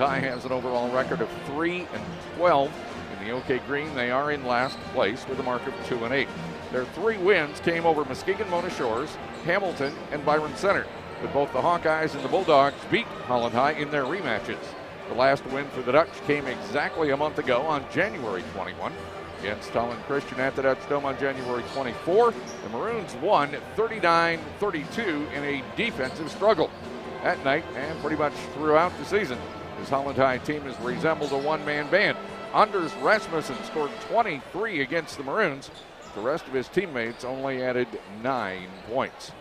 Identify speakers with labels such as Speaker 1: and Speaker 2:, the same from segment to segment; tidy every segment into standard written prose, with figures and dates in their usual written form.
Speaker 1: High has an overall record of 3-12. In the OK Green, they are in last place with a mark of 2-8. Their 3 wins came over Muskegon Mona Shores, Hamilton, and Byron Center, but both the Hawkeyes and the Bulldogs beat Holland High in their rematches. The last win for the Dutch came exactly a month ago on January 21 against Holland Christian at the Dutch Dome on January 24. The Maroons won 39-32 in a defensive struggle. That night and pretty much throughout the season, this Holland High team has resembled a one-man band. Anders Rasmussen scored 23 against the Maroons. The rest of his teammates only added 9 points.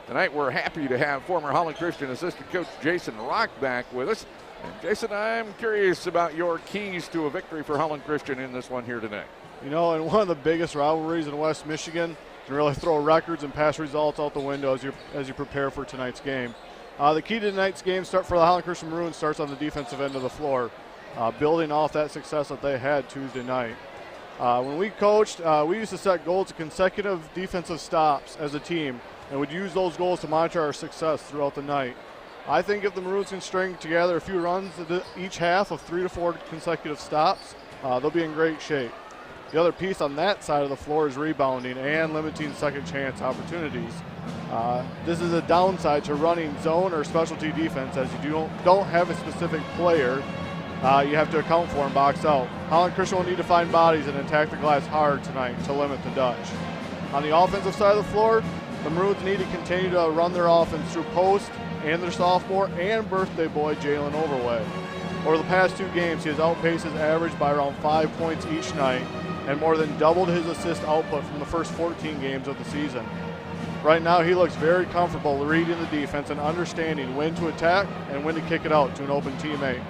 Speaker 1: Tonight we're happy to have former Holland Christian assistant coach Jason Rock back with us. And Jason, I'm curious about your keys to a victory for Holland Christian in this one here tonight.
Speaker 2: You know, in one of the biggest rivalries in West Michigan, can really throw records and past results out the window as you prepare for tonight's game. The key to tonight's game for the Holland Christian Maroons starts on the defensive end of the floor, building off that success that they had Tuesday night. When we coached, we used to set goals of consecutive defensive stops as a team and would use those goals to monitor our success throughout the night. I think if the Maroons can string together a few runs each half of 3 to 4 consecutive stops, they'll be in great shape. The other piece on that side of the floor is rebounding and limiting second chance opportunities. This is a downside to running zone or specialty defense, as you don't have a specific player you have to account for and box out. Holland Christian will need to find bodies and attack the glass hard tonight to limit the Dutch. On the offensive side of the floor, the Maroons need to continue to run their offense through post and their sophomore and birthday boy Jalen Overway. Over the past 2 games, he has outpaced his average by around 5 points each night and more than doubled his assist output from the first 14 games of the season. Right now, he looks very comfortable reading the defense and understanding when to attack and when to kick it out to an open teammate.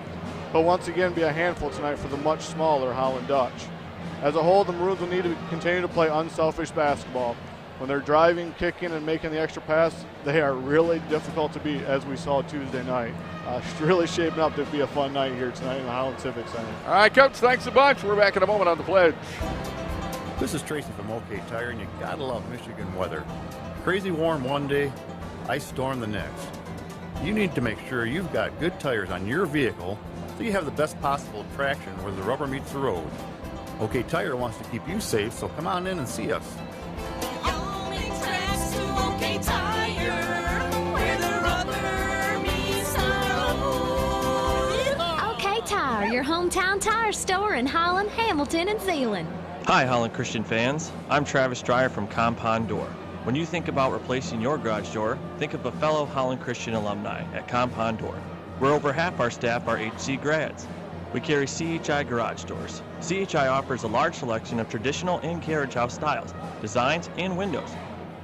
Speaker 2: But once again, be a handful tonight for the much smaller Holland Dutch. As a whole, the Maroons will need to continue to play unselfish basketball. When they're driving, kicking, and making the extra pass, they are really difficult to beat, as we saw Tuesday night. It's really shaping up to be a fun night here tonight in the Holland Civic Center.
Speaker 1: All right, Coach, thanks a bunch. We're back in a moment on the Pledge.
Speaker 3: This is Tracy from OK Tire, and you gotta love Michigan weather. Crazy warm one day, ice storm the next. You need to make sure you've got good tires on your vehicle so you have the best possible traction where the rubber meets the road. OK Tire wants to keep you safe, so come on in and see us.
Speaker 4: Your hometown tire store in Holland, Hamilton, and Zeeland.
Speaker 5: Hi, Holland Christian fans. I'm Travis Dreyer from Compound Door. When you think about replacing your garage door, think of a fellow Holland Christian alumni at Compound Door, where over half our staff are HC grads. We carry CHI garage doors. CHI offers a large selection of traditional and carriage house styles, designs, and windows.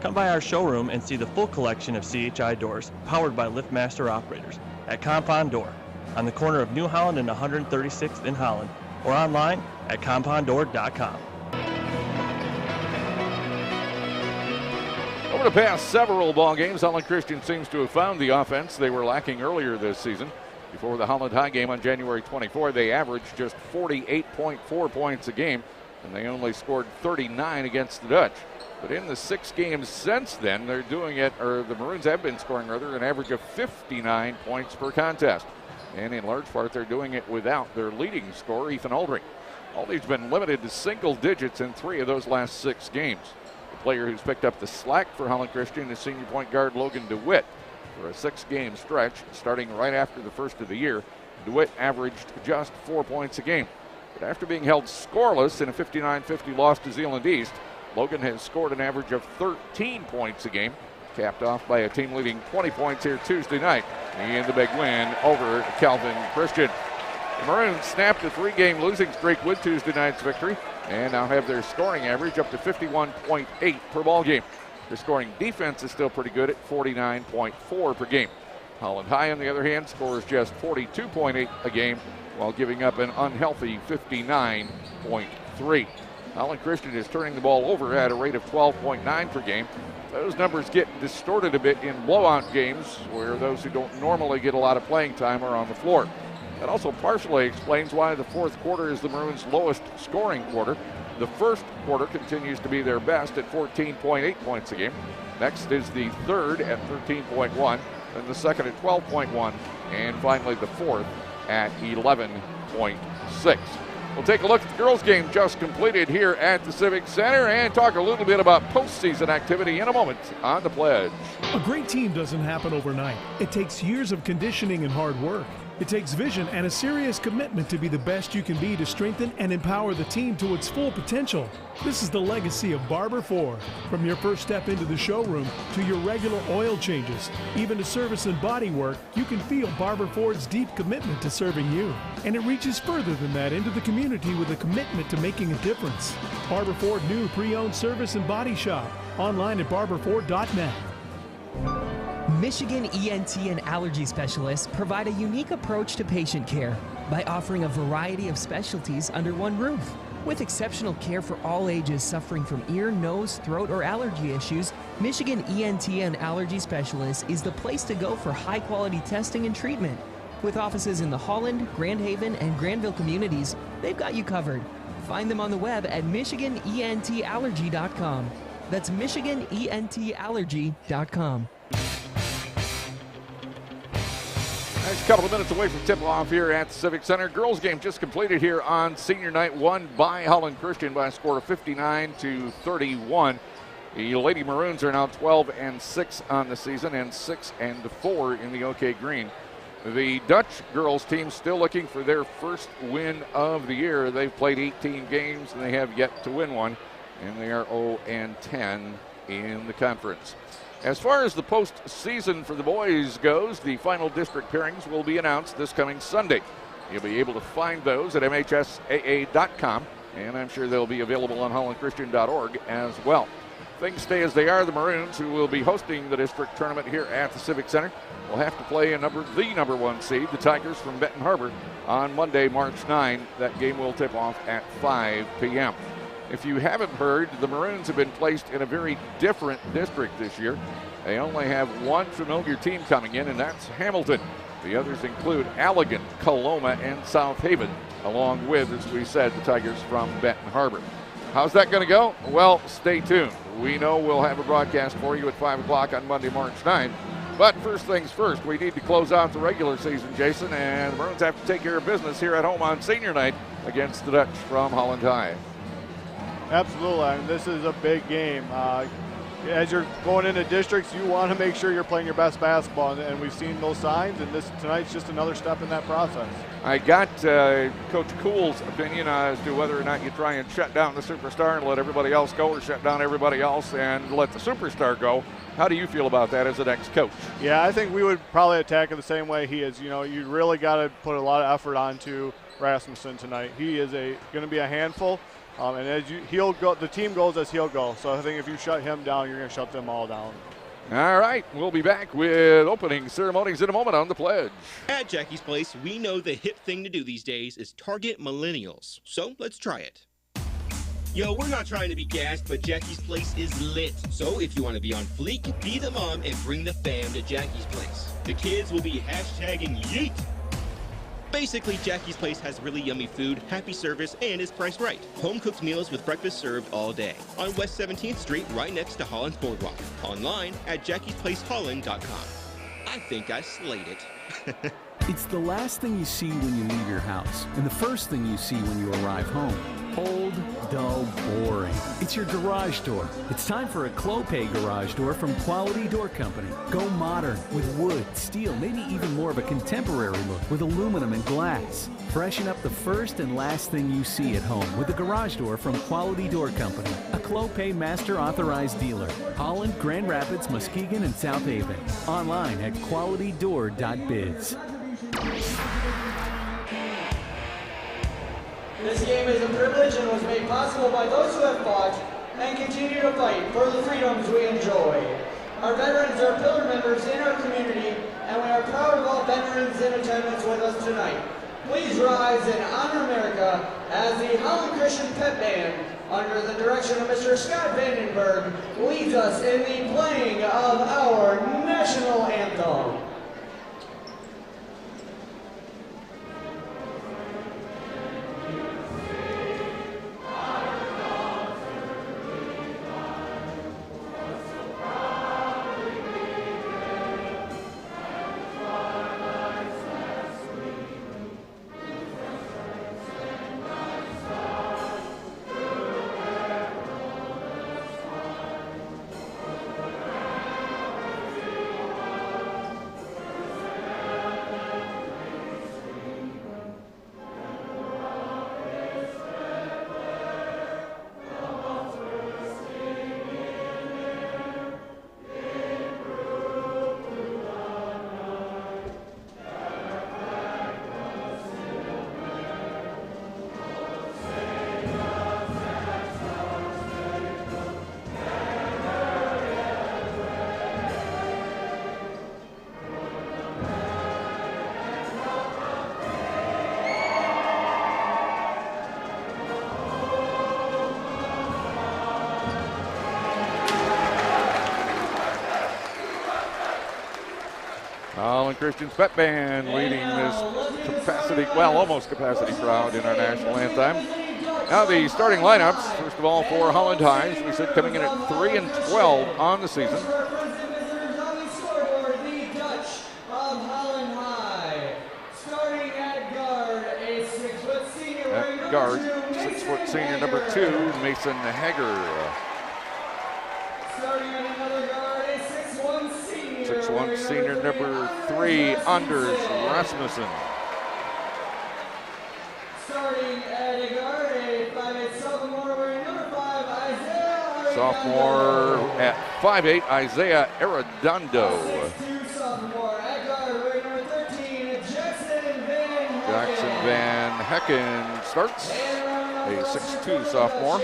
Speaker 5: Come by our showroom and see the full collection of CHI doors powered by LiftMaster operators at Compound Door, on the corner of New Holland and 136th in Holland, or online at compounddoor.com.
Speaker 1: Over the past several ball games, Holland Christian seems to have found the offense they were lacking earlier this season. Before the Holland High game on January 24, they averaged just 48.4 points a game, and they only scored 39 against the Dutch. But in the 6 games since then, they're doing it, or the Maroons have been scoring rather, an average of 59 points per contest. And in large part, they're doing it without their leading scorer, Ethan Aldring. Aldring's been limited to single digits in 3 of those last 6 games. The player who's picked up the slack for Holland Christian is senior point guard Logan DeWitt. For a 6-game stretch, starting right after the first of the year, DeWitt averaged just 4 points a game. But after being held scoreless in a 59-50 loss to Zeeland East, Logan has scored an average of 13 points a game, capped off by a team-leading 20 points here Tuesday night in the big win over Calvin Christian. The Maroons snapped a 3-game losing streak with Tuesday night's victory and now have their scoring average up to 51.8 per ball game. Their scoring defense is still pretty good at 49.4 per game. Holland High, on the other hand, scores just 42.8 a game while giving up an unhealthy 59.3. Holland Christian is turning the ball over at a rate of 12.9 per game. Those numbers get distorted a bit in blowout games where those who don't normally get a lot of playing time are on the floor. That also partially explains why the fourth quarter is the Maroons' lowest scoring quarter. The first quarter continues to be their best at 14.8 points a game. Next is the third at 13.1, then the second at 12.1, and finally the fourth at 11.6. We'll take a look at the girls' game just completed here at the Civic Center and talk a little bit about postseason activity in a moment on The Pledge.
Speaker 6: A great team doesn't happen overnight. It takes years of conditioning and hard work. It takes vision and a serious commitment to be the best you can be to strengthen and empower the team to its full potential. This is the legacy of Barber Ford. From your first step into the showroom to your regular oil changes, even to service and body work, you can feel Barber Ford's deep commitment to serving you. And it reaches further than that into the community with a commitment to making a difference. Barber Ford new pre-owned service and body shop. Online at barberford.net.
Speaker 7: Michigan ENT and allergy specialists provide a unique approach to patient care by offering a variety of specialties under one roof. With exceptional care for all ages suffering from ear, nose, throat, or allergy issues, Michigan ENT and Allergy Specialists is the place to go for high-quality testing and treatment. With offices in the Holland, Grand Haven, and Granville communities, they've got you covered. Find them on the web at MichiganENTallergy.com. That's MichiganENTallergy.com.
Speaker 1: Next couple of minutes away from tip-off here at the Civic Center. Girls game just completed here on senior night, won by Holland Christian by a score of 59-31. The Lady Maroons are now 12-6 on the season and 6-4 in the OK Green. The Dutch girls team still looking for their first win of the year. They've played 18 games and they have yet to win one, and they are 0-10 in the conference. As far as the postseason for the boys goes, the final district pairings will be announced this coming Sunday. You'll be able to find those at MHSAA.com, and I'm sure they'll be available on HollandChristian.org as well. Things stay as they are. The Maroons, who will be hosting the district tournament here at the Civic Center, will have to play the number one seed, the Tigers from Benton Harbor, on Monday, March 9. That game will tip off at 5 p.m. If you haven't heard, the Maroons have been placed in a very different district this year. They only have one familiar team coming in, and that's Hamilton. The others include Allegan, Coloma, and South Haven, along with, as we said, the Tigers from Benton Harbor. How's that going to go? Well, stay tuned. We know we'll have a broadcast for you at 5 o'clock on Monday, March 9th. But first things first, we need to close out the regular season, Jason, and the Maroons have to take care of business here at home on senior night against the Dutch from Holland High.
Speaker 2: Absolutely, and this is a big game. As you're going into districts, you want to make sure you're playing your best basketball, and we've seen those signs, and tonight's just another step in that process.
Speaker 1: I got Coach Kuhl's opinion as to whether or not you try and shut down the superstar and let everybody else go, or shut down everybody else and let the superstar go. How do you feel about that as an ex-coach?
Speaker 2: Yeah, I think we would probably attack it the same way he is. You know, you really got to put a lot of effort onto Rasmussen tonight. He is going to be a handful. And as he'll go, the team goes as he'll go. So I think if you shut him down, you're going to shut them all down.
Speaker 1: All right, we'll be back with opening ceremonies in a moment on The Pledge.
Speaker 8: At Jackie's Place, we know the hip thing to do these days is target millennials. So let's try it. Yo, we're not trying to be gassed, but Jackie's Place is lit. So if you want to be on fleek, be the mom and bring the fam to Jackie's Place. The kids will be hashtagging yeet. Basically, Jackie's Place has really yummy food, happy service, and is priced right. Home-cooked meals with breakfast served all day. On West 17th Street, right next to Holland's Boardwalk. Online at JackiesPlaceHolland.com. I think I slayed it.
Speaker 9: It's the last thing you see when you leave your house, and the first thing you see when you arrive home. Old, dull, boring. It's your garage door. It's time for a Clopay garage door from Quality Door Company. Go modern with wood, steel, maybe even more of a contemporary look with aluminum and glass. Freshen up the first and last thing you see at home with a garage door from Quality Door Company. A Clopay Master Authorized Dealer. Holland, Grand Rapids, Muskegon, and South Haven. Online at qualitydoor.biz.
Speaker 10: This game is a privilege and was made possible by those who have fought and continue to fight for the freedoms we enjoy. Our veterans are pillar members in our community, and we are proud of all veterans in attendance with us tonight. Please rise and honor America as the Holland Christian Pep Band, under the direction of Mr. Scott Vandenberg, leads us in the playing of our national anthem.
Speaker 1: Holland Christian's pep band leading this capacity, well, almost capacity crowd in our national anthem. Now the starting lineups, first of all, for Holland High, as we said, coming in at 3-12 on the season. At guard, 6-foot senior number 2, Mason Hager.
Speaker 10: Starting at another guard, a 6'1" senior.
Speaker 1: 6'1" senior number 3, Anders Rasmussen.
Speaker 10: Starting at a guard, a 5'8" sophomore wearing number 5, Isaiah.
Speaker 1: Sophomore at 5'8", Isaiah Arredondo.
Speaker 10: 6'2" sophomore at guard wearing number 13,
Speaker 1: Jackson Van Hecken starts, a 6'2" sophomore.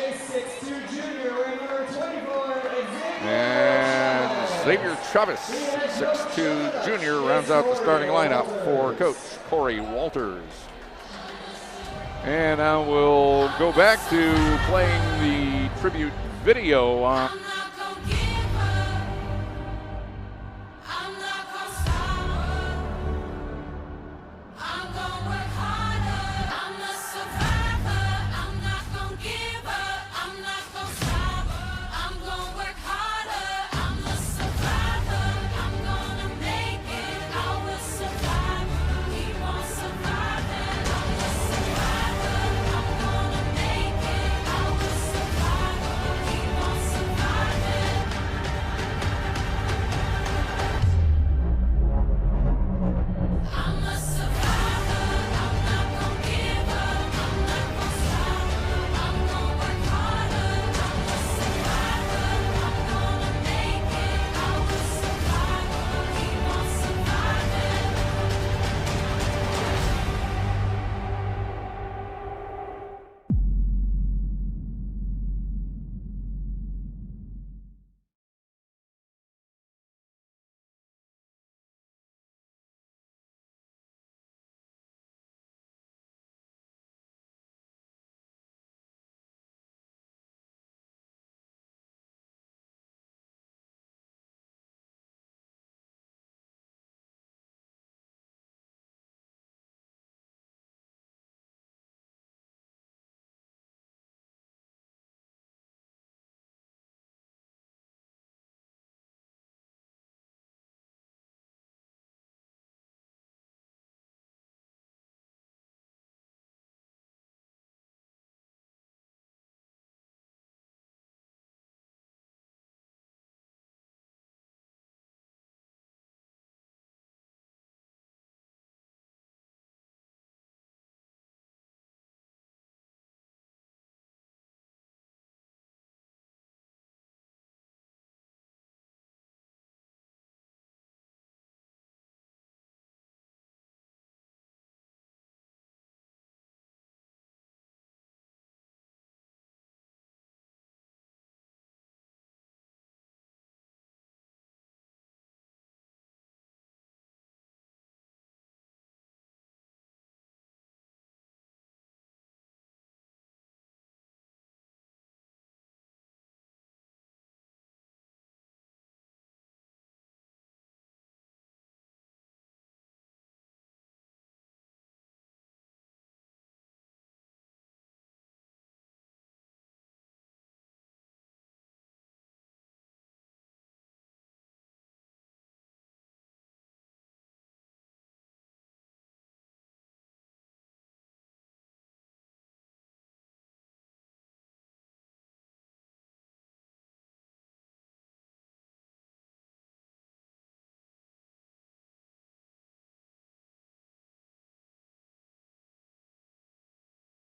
Speaker 1: And Xavier Chavez, 6'2" junior, rounds out the starting lineup for Coach Corey Walters. And now we'll go back to playing the tribute video on.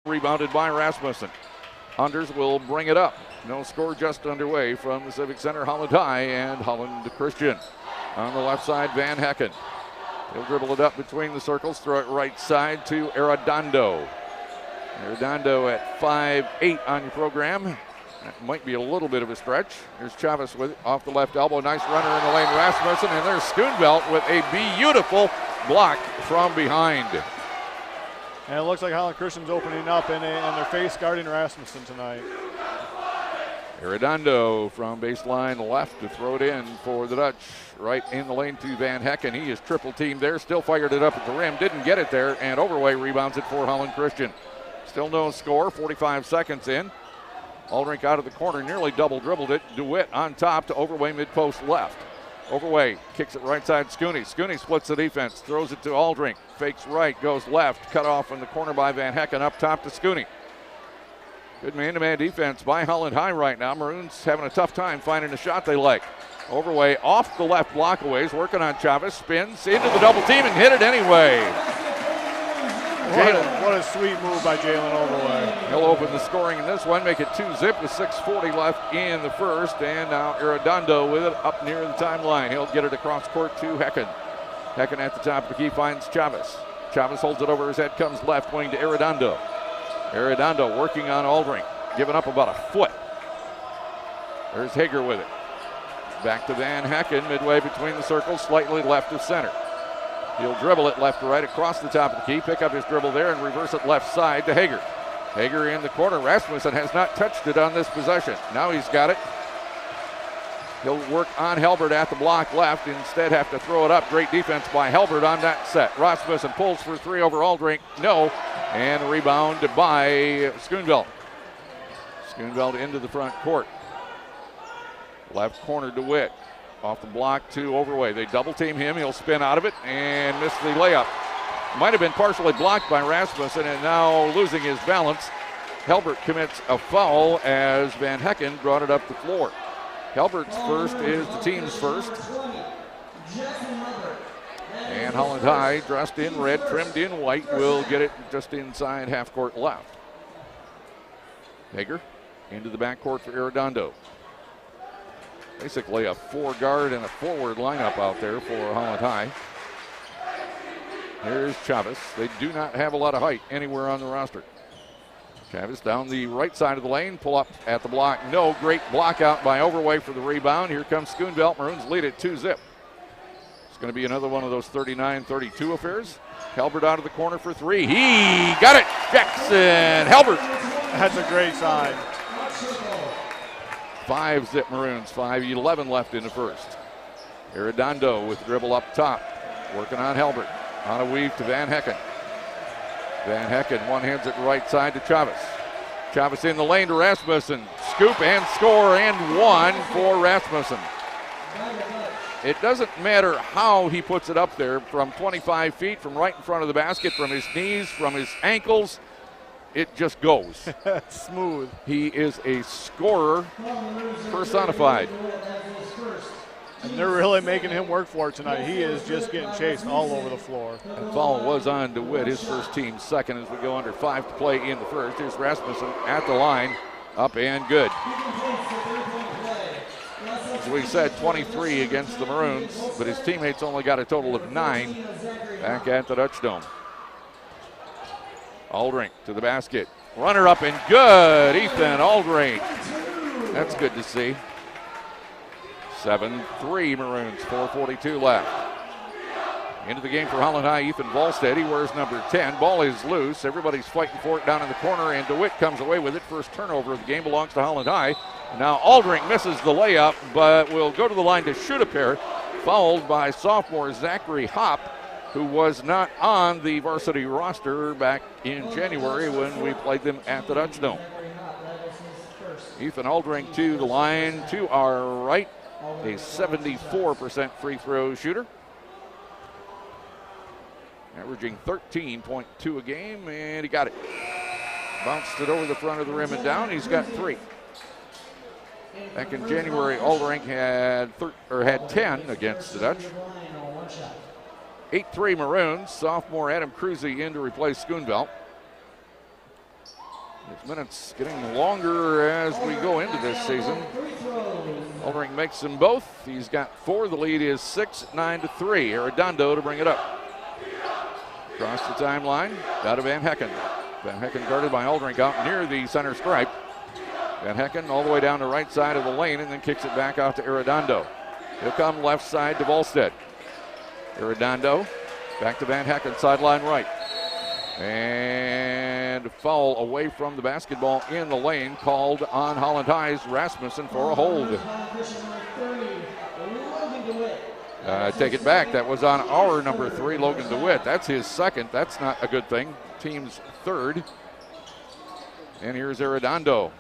Speaker 1: Rebounded by Rasmussen. Anders will bring it up. No score just underway from the Civic Center. Holland High and Holland Christian. On the left side, Van Hecken. He'll dribble it up between the circles, throw it right side to Arredondo. Arredondo at 5'8" on your program. That might be a little bit of a stretch. Here's Chavez with it off the left elbow. Nice runner in the lane, Rasmussen. And there's Schoonvelt with a beautiful block from behind.
Speaker 2: And it looks like Holland Christian's opening up and they're face guarding Rasmussen tonight.
Speaker 1: Arredondo from baseline left to throw it in for the Dutch. Right in the lane to Van Hecken. He is triple teamed there, still fired it up at the rim, didn't get it there, and Overway rebounds it for Holland Christian. Still no score, 45 seconds in. Aldrink out of the corner, nearly double dribbled it. DeWitt on top to Overway mid-post left. Overway kicks it right side Scooney. Scooney splits the defense, throws it to Aldrink. Fakes right, goes left, cut off in the corner by Van Hecken, up top to Scooney. Good man-to-man defense by Holland High right now. Maroons having a tough time finding a shot they like. Overway off the left blockaway, working on Chavez, spins into the double team and hit it anyway.
Speaker 2: What a sweet move by Jalen Overway.
Speaker 1: He'll open the scoring in this one, make it 2-zip with 6:40 left in the first, and now Arredondo with it up near the timeline. He'll get it across court to Hecken. Hecken at the top of the key finds Chavez. Chavez holds it over his head, comes left wing to Arredondo. Arredondo working on Aldrink, giving up about a foot. There's Hager with it. Back to Van Hecken, midway between the circles, slightly left of center. He'll dribble it left to right across the top of the key, pick up his dribble there and reverse it left side to Hager. Hager in the corner. Rasmussen has not touched it on this possession. Now he's got it. He'll work on Helbert at the block left, instead have to throw it up. Great defense by Helbert on that set. Rasmussen pulls for three over Aldrink, no, and the rebound by Schoonveld. Schoonveld into the front court. Left corner DeWitt. Off the block to Overway. They double team him. He'll spin out of it and miss the layup. Might have been partially blocked by Rasmussen, and now losing his balance. Helbert commits a foul as Van Hecken brought it up the floor. Helbert's first is the team's first. And Holland High, dressed in red, trimmed in white, will get it just inside half court left. Hager into the backcourt for Arredondo. Basically a four-guard and a forward lineup out there for Holland High. Here's Chavez. They do not have a lot of height anywhere on the roster. Chavez down the right side of the lane, pull up at the block. No, great block out by Overway for the rebound. Here comes Schoonveld. Maroons lead at 2-zip. It's going to be another one of those 39-32 affairs. Helbert out of the corner for three. He got it. Jackson Helbert.
Speaker 2: That's a great sign.
Speaker 1: 5-zip Maroons, 5:11 left in the first. Arredondo with the dribble up top, working on Helbert. On a weave to Van Hecken. Van Hecken one-hands it right side to Chavez. Chavez in the lane to Rasmussen. Scoop and score and one for Rasmussen. It doesn't matter how he puts it up there, from 25 feet, from right in front of the basket, from his knees, from his ankles. It just goes.
Speaker 2: Smooth.
Speaker 1: He is a scorer personified.
Speaker 2: And they're really making him work for it tonight. He is just getting chased all over the floor.
Speaker 1: And foul was on DeWitt, his first team second, as we go under 5 to play in the first. Here's Rasmussen at the line, up and good. As we said, 23 against the Maroons, but his teammates only got a total of 9 back at the Dutch Dome. Aldrink to the basket. Runner up and good. Ethan Aldrink. That's good to see. 7-3 Maroons, 4:42 left. Into the game for Holland High, Ethan Volstead. He wears number 10. Ball is loose. Everybody's fighting for it down in the corner, and DeWitt comes away with it. First turnover of the game belongs to Holland High. Now Aldrink misses the layup, but will go to the line to shoot a pair. Fouled by sophomore Zachary Hopp, who was not on the varsity roster back in January when we played them at the Dutch Dome. Ethan Aldrink to the line to our right, a 74% free throw shooter. Averaging 13.2 a game, and he got it. Bounced it over the front of the rim and down. He's got 3. Back in January, Aldrink had 10 against the Dutch. 8-3 Maroons. Sophomore Adam Cruzy in to replace Schoonveld. His minutes getting longer as we go into this season. Aldrink makes them both. He's got 4. The lead is 6, 9-3. Arredondo to bring it up. Across the timeline, out of Van Hecken. Van Hecken guarded by Aldrink out near the center stripe. Van Hecken all the way down the right side of the lane and then kicks it back out to Arredondo. He'll come left side to Volstead. Arredondo back to Van Hecken, sideline right. And foul away from the basketball in the lane, called on Holland High's Rasmussen for a hold. Take it back. That was on our number 3, Logan DeWitt. That's his second. That's not a good thing. Team's third. And here's Arredondo.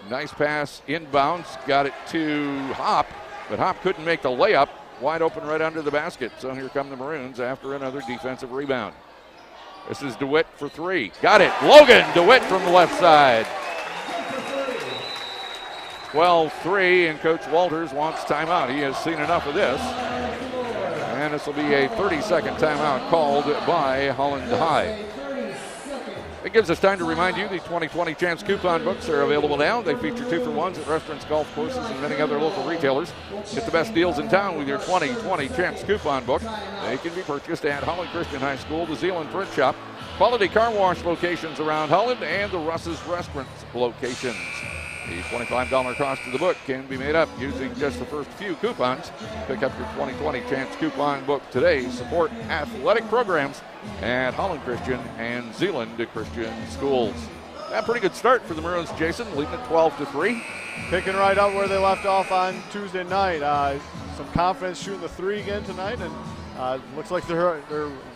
Speaker 1: Nice pass inbounds. Got it to Hop, but Hop couldn't make the layup. Wide open right under the basket. So here come the Maroons after another defensive rebound. This is DeWitt for 3. Got it. Logan DeWitt from the left side. 12-3, and Coach Walters wants timeout. He has seen enough of this. And this will be a 30-second timeout called by Holland High. It gives us time to remind you the 2020 Chance coupon books are available now. They feature 2-for-1s at restaurants, golf courses, and many other local retailers. Get the best deals in town with your 2020 Chance coupon book. They can be purchased at Holland Christian High School, the Zeeland Print Shop, Quality Car Wash locations around Holland, and the Russ's Restaurants locations. The $25 cost of the book can be made up using just the first few coupons. Pick up your 2020 Chance coupon book today. Support athletic programs at Holland Christian and Zeeland Christian Schools. A pretty good start for the Maroons, Jason, leading at 12-3.
Speaker 2: Picking right up where they left off on Tuesday night. Some confidence shooting the 3 again tonight, and looks like they're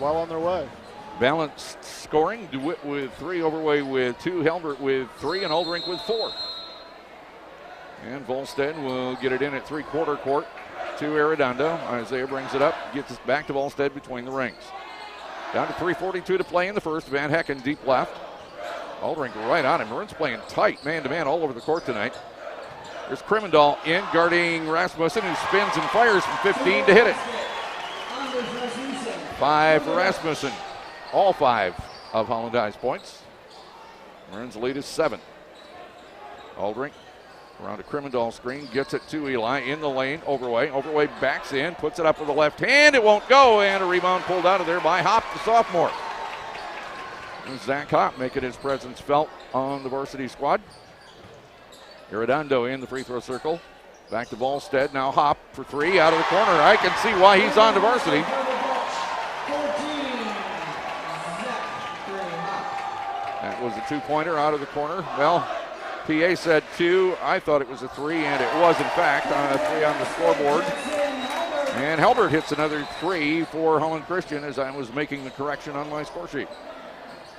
Speaker 2: well on their way.
Speaker 1: Balanced scoring. DeWitt with 3, Overway with 2, Helbert with 3, and Aldrink with 4. And Volstead will get it in at 3-quarter court to Arredondo. Isaiah brings it up, gets it back to Volstead between the rings. Down to 3:42 to play in the first. Van Hecken deep left. Aldrink right on him. Maroons playing tight, man-to-man all over the court tonight. There's Krimendahl in, guarding Rasmussen, who spins and fires from 15 to hit it. 5 for Rasmussen. All 5 of Holland High's points. Maroons lead is 7. Aldrink around a Krimendahl screen, gets it to Eli in the lane. Overway backs in, puts it up with the left hand. It won't go, and a rebound pulled out of there by Hop, the sophomore. And Zach Hop making his presence felt on the varsity squad. Arredondo in the free throw circle. Back to Volstead. Now Hop for 3 out of the corner. I can see why he's on to varsity. That was a 2-pointer out of the corner. Well, PA said 2. I thought it was a 3, and it was, in fact, on a 3 on the scoreboard. And Helbert hits another 3 for Holland Christian as I was making the correction on my score sheet.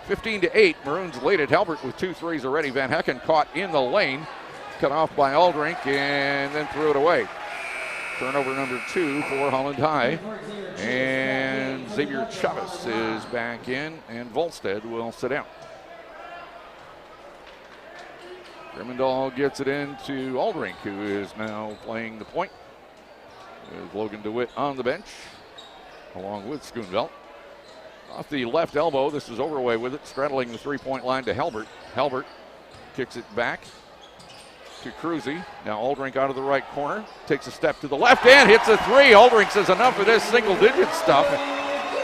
Speaker 1: 15-8, Maroons lead it. Helbert with 2 threes already. Van Hecken caught in the lane. Cut off by Aldrink and then threw it away. Turnover number 2 for Holland High. And Xavier Chavez is back in, and Volstead will sit down. Krimendahl gets it into Aldrink, who is now playing the point, with Logan DeWitt on the bench, along with Schoonveld. Off the left elbow, this is Overway with it, straddling the 3-point line to Helbert. Helbert kicks it back to Cruzy. Now Aldrink out of the right corner, takes a step to the left and hits a 3. Aldrink says enough of this single-digit stuff.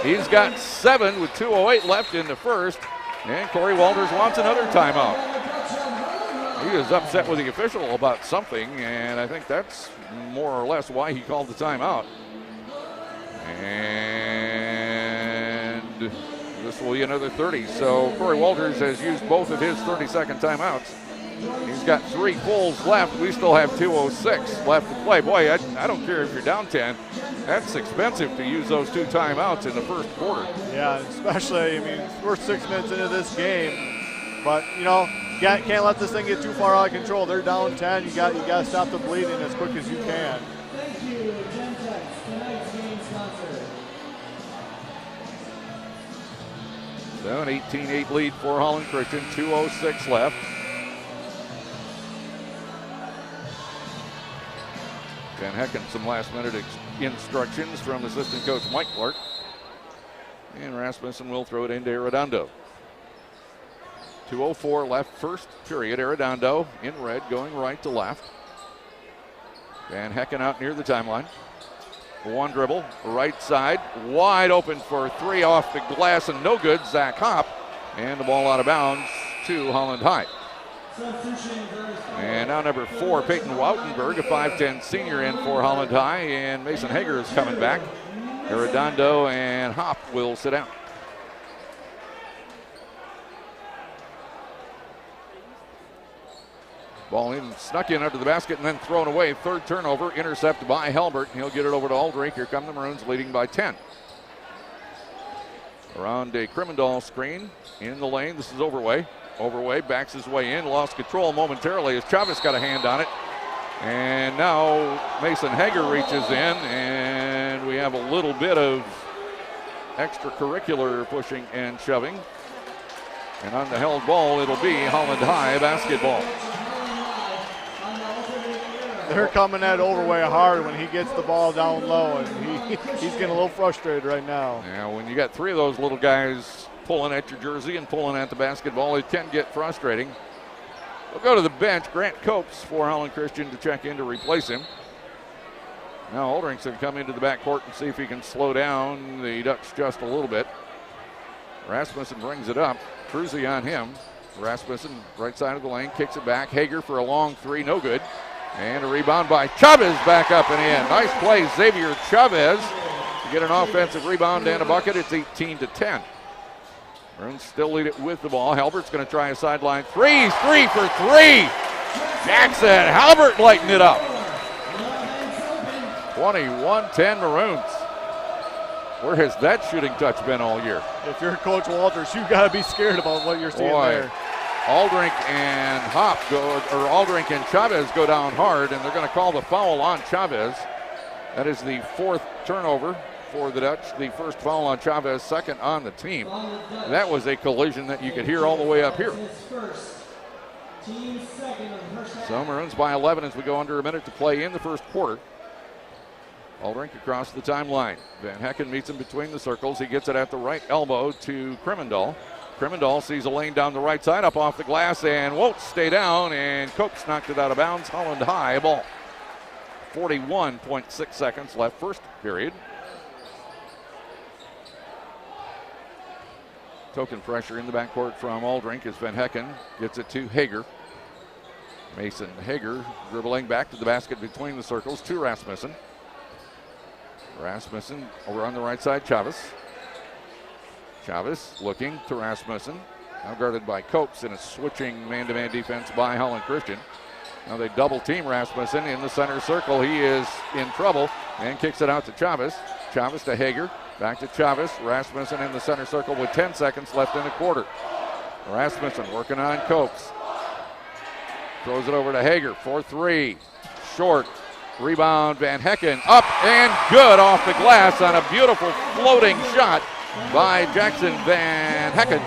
Speaker 1: He's got 7 with 2:08 left in the first, and Corey Walters wants another timeout. He is upset with the official about something, and I think that's more or less why he called the timeout. And this will be another 30. So Corey Walters has used both of his 30-second timeouts. He's got 3 pulls left. We still have 2:06 left to play. Boy, I don't care if you're down 10. That's expensive to use those 2 timeouts in the first quarter.
Speaker 2: Yeah, especially, we're 6 minutes into this game. But, can't let this thing get too far out of control. They're down 10. You got to stop the bleeding as quick as you can.
Speaker 10: Thank you, Gentex, tonight's game sponsor.
Speaker 1: So an 18-8 lead for Holland Christian. 2:06 left. Van Hecken, some last-minute instructions from assistant coach Mike Clark. And Rasmussen will throw it into Arredondo. 2:04 left, first period. Arredondo in red, going right to left. Van Hecken out near the timeline. 1 dribble, right side, wide open for 3 off the glass and no good. Zach Hop, and the ball out of bounds to Holland High. And now number 4, Peyton Woutenberg, a 5'10 senior in for Holland High, and Mason Hager is coming back. Arredondo and Hop will sit down. Ball in, snuck in under the basket and then thrown away. Third turnover, intercepted by Halbert. He'll get it over to Aldrich. Here come the Maroons leading by 10. Around a Crimmendall screen in the lane. This is Overway. Overway backs his way in, lost control momentarily as Chavez got a hand on it. And now Mason Hager reaches in, and we have a little bit of extracurricular pushing and shoving. And on the held ball, it'll be Holland High basketball.
Speaker 2: They're coming at Overway hard when he gets the ball down low, and he's getting a little frustrated right now.
Speaker 1: Yeah, when you got three of those little guys pulling at your jersey and pulling at the basketball, it can get frustrating. We'll go to the bench. Grant Copes for Holland Christian to check in to replace him. Now Aldrich's going to come into the backcourt and see if he can slow down the Ducks just a little bit. Rasmussen brings it up. Cruzy on him. Rasmussen, right side of the lane, kicks it back. Hager for a long three, no good. And a rebound by Chavez back up and in. Nice play, Xavier Chavez, to get an offensive rebound and a bucket. It's 18-10. Maroons still lead it with the ball. Halbert's going to try a sideline three. 3 for 3. Jackson Halbert lighting it up. 21-10 Maroons. Where has that shooting touch been all year?
Speaker 2: If you're Coach Walters, you've got to be scared about what you're seeing there.
Speaker 1: Aldrich and Aldrich and Chavez go down hard, and they're going to call the foul on Chavez. That is the fourth turnover for the Dutch. The first foul on Chavez, second on the team. That was a collision that you could hear all the way up here. So Maroons by 11 as we go under a minute to play in the first quarter. Aldrich across the timeline. Van Hecken meets him between the circles. He gets it at the right elbow to Crimmendall. Crimmendall sees a lane down the right side, up off the glass, and won't stay down, and Copes knocked it out of bounds. Holland High ball. 41.6 seconds left, first period. Token pressure in the backcourt from Aldrich as Van Hecken gets it to Hager. Mason Hager dribbling back to the basket between the circles to Rasmussen. Rasmussen over on the right side, Chavez. Chavez looking to Rasmussen. Now guarded by Copes in a switching man-to-man defense by Holland Christian. Now they double team Rasmussen in the center circle. He is in trouble and kicks it out to Chavez. Chavez to Hager. Back to Chavez. Rasmussen in the center circle with 10 seconds left in the quarter. Rasmussen working on Copes. Throws it over to Hager for 3. Short. Rebound, Van Hecken up and good off the glass on a beautiful floating shot by Jackson Van Hecken.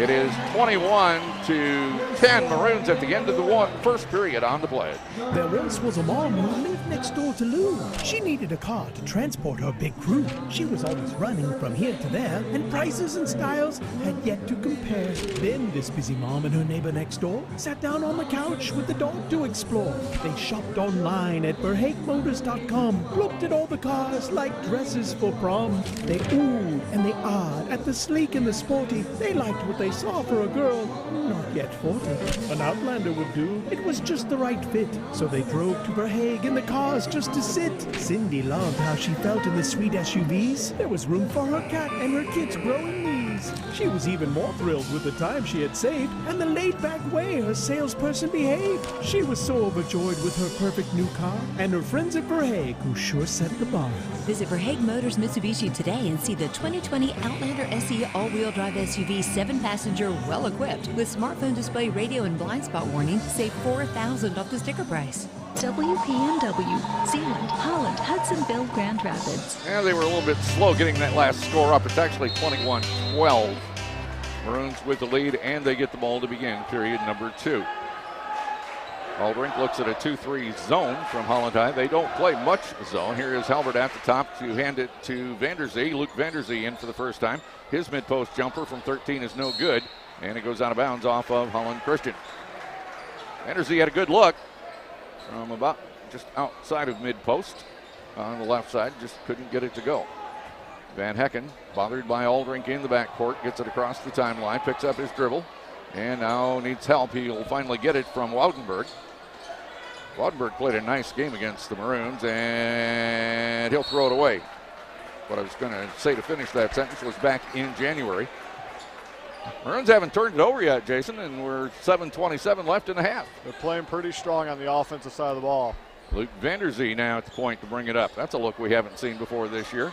Speaker 1: It is 21-10 Maroons at the end of the first period on the play.
Speaker 6: There once was a mom who lived next door to Lou. She needed a car to transport her big crew. She was always running from here to there, and prices and styles had yet to compare. Then this busy mom and her neighbor next door sat down on the couch with the dog to explore. They shopped online at BerhakeMotors.com, looked at all the cars like dresses for prom. They oohed and they ahed at the sleek and the sporty. They liked what they saw for a girl not yet 40. An Outlander would do. It was just the right fit. So they drove to Verhaeghe in the cars just to sit. Cindy loved how she felt in the sweet SUVs. There was room for her cat and her kids' growing knees. She was even more thrilled with the time she had saved and the laid-back way her salesperson behaved. She was so overjoyed with her perfect new car and her friends at Verhaeghe who sure set the bar.
Speaker 11: Visit Verhaeghe Motors Mitsubishi today and see the 2020 Outlander SE all-wheel drive SUV 7-passenger, well-equipped with smartphone display, radio, and blind spot warning. Save $4,000 off the sticker price.
Speaker 4: WPNW, Zeeland, Holland, Hudsonville, Grand Rapids.
Speaker 1: Yeah, they were a little bit slow getting that last score up. It's actually 21-12. Maroons with the lead, and they get the ball to begin period number 2. Aldrich looks at a 2-3 zone from Holland High. They don't play much zone. Here is Halbert at the top to hand it to Vanderzee. Luke Vanderzee in for the first time. His mid-post jumper from 13 is no good, and it goes out of bounds off of Holland Christian. Vanderzee had a good look from about just outside of mid-post on the left side. Just couldn't get it to go. Van Hecken, bothered by Aldrich in the backcourt, gets it across the timeline, picks up his dribble, and now needs help. He'll finally get it from Woudenberg. Woudenberg played a nice game against the Maroons, and he'll throw it away. What I was going to say to finish that sentence was back in January. Maroons haven't turned it over yet, Jason, and we're 7:27 left in the half.
Speaker 2: They're playing pretty strong on the offensive side of the ball.
Speaker 1: Luke Vanderzee now at the point to bring it up. That's a look we haven't seen before this year.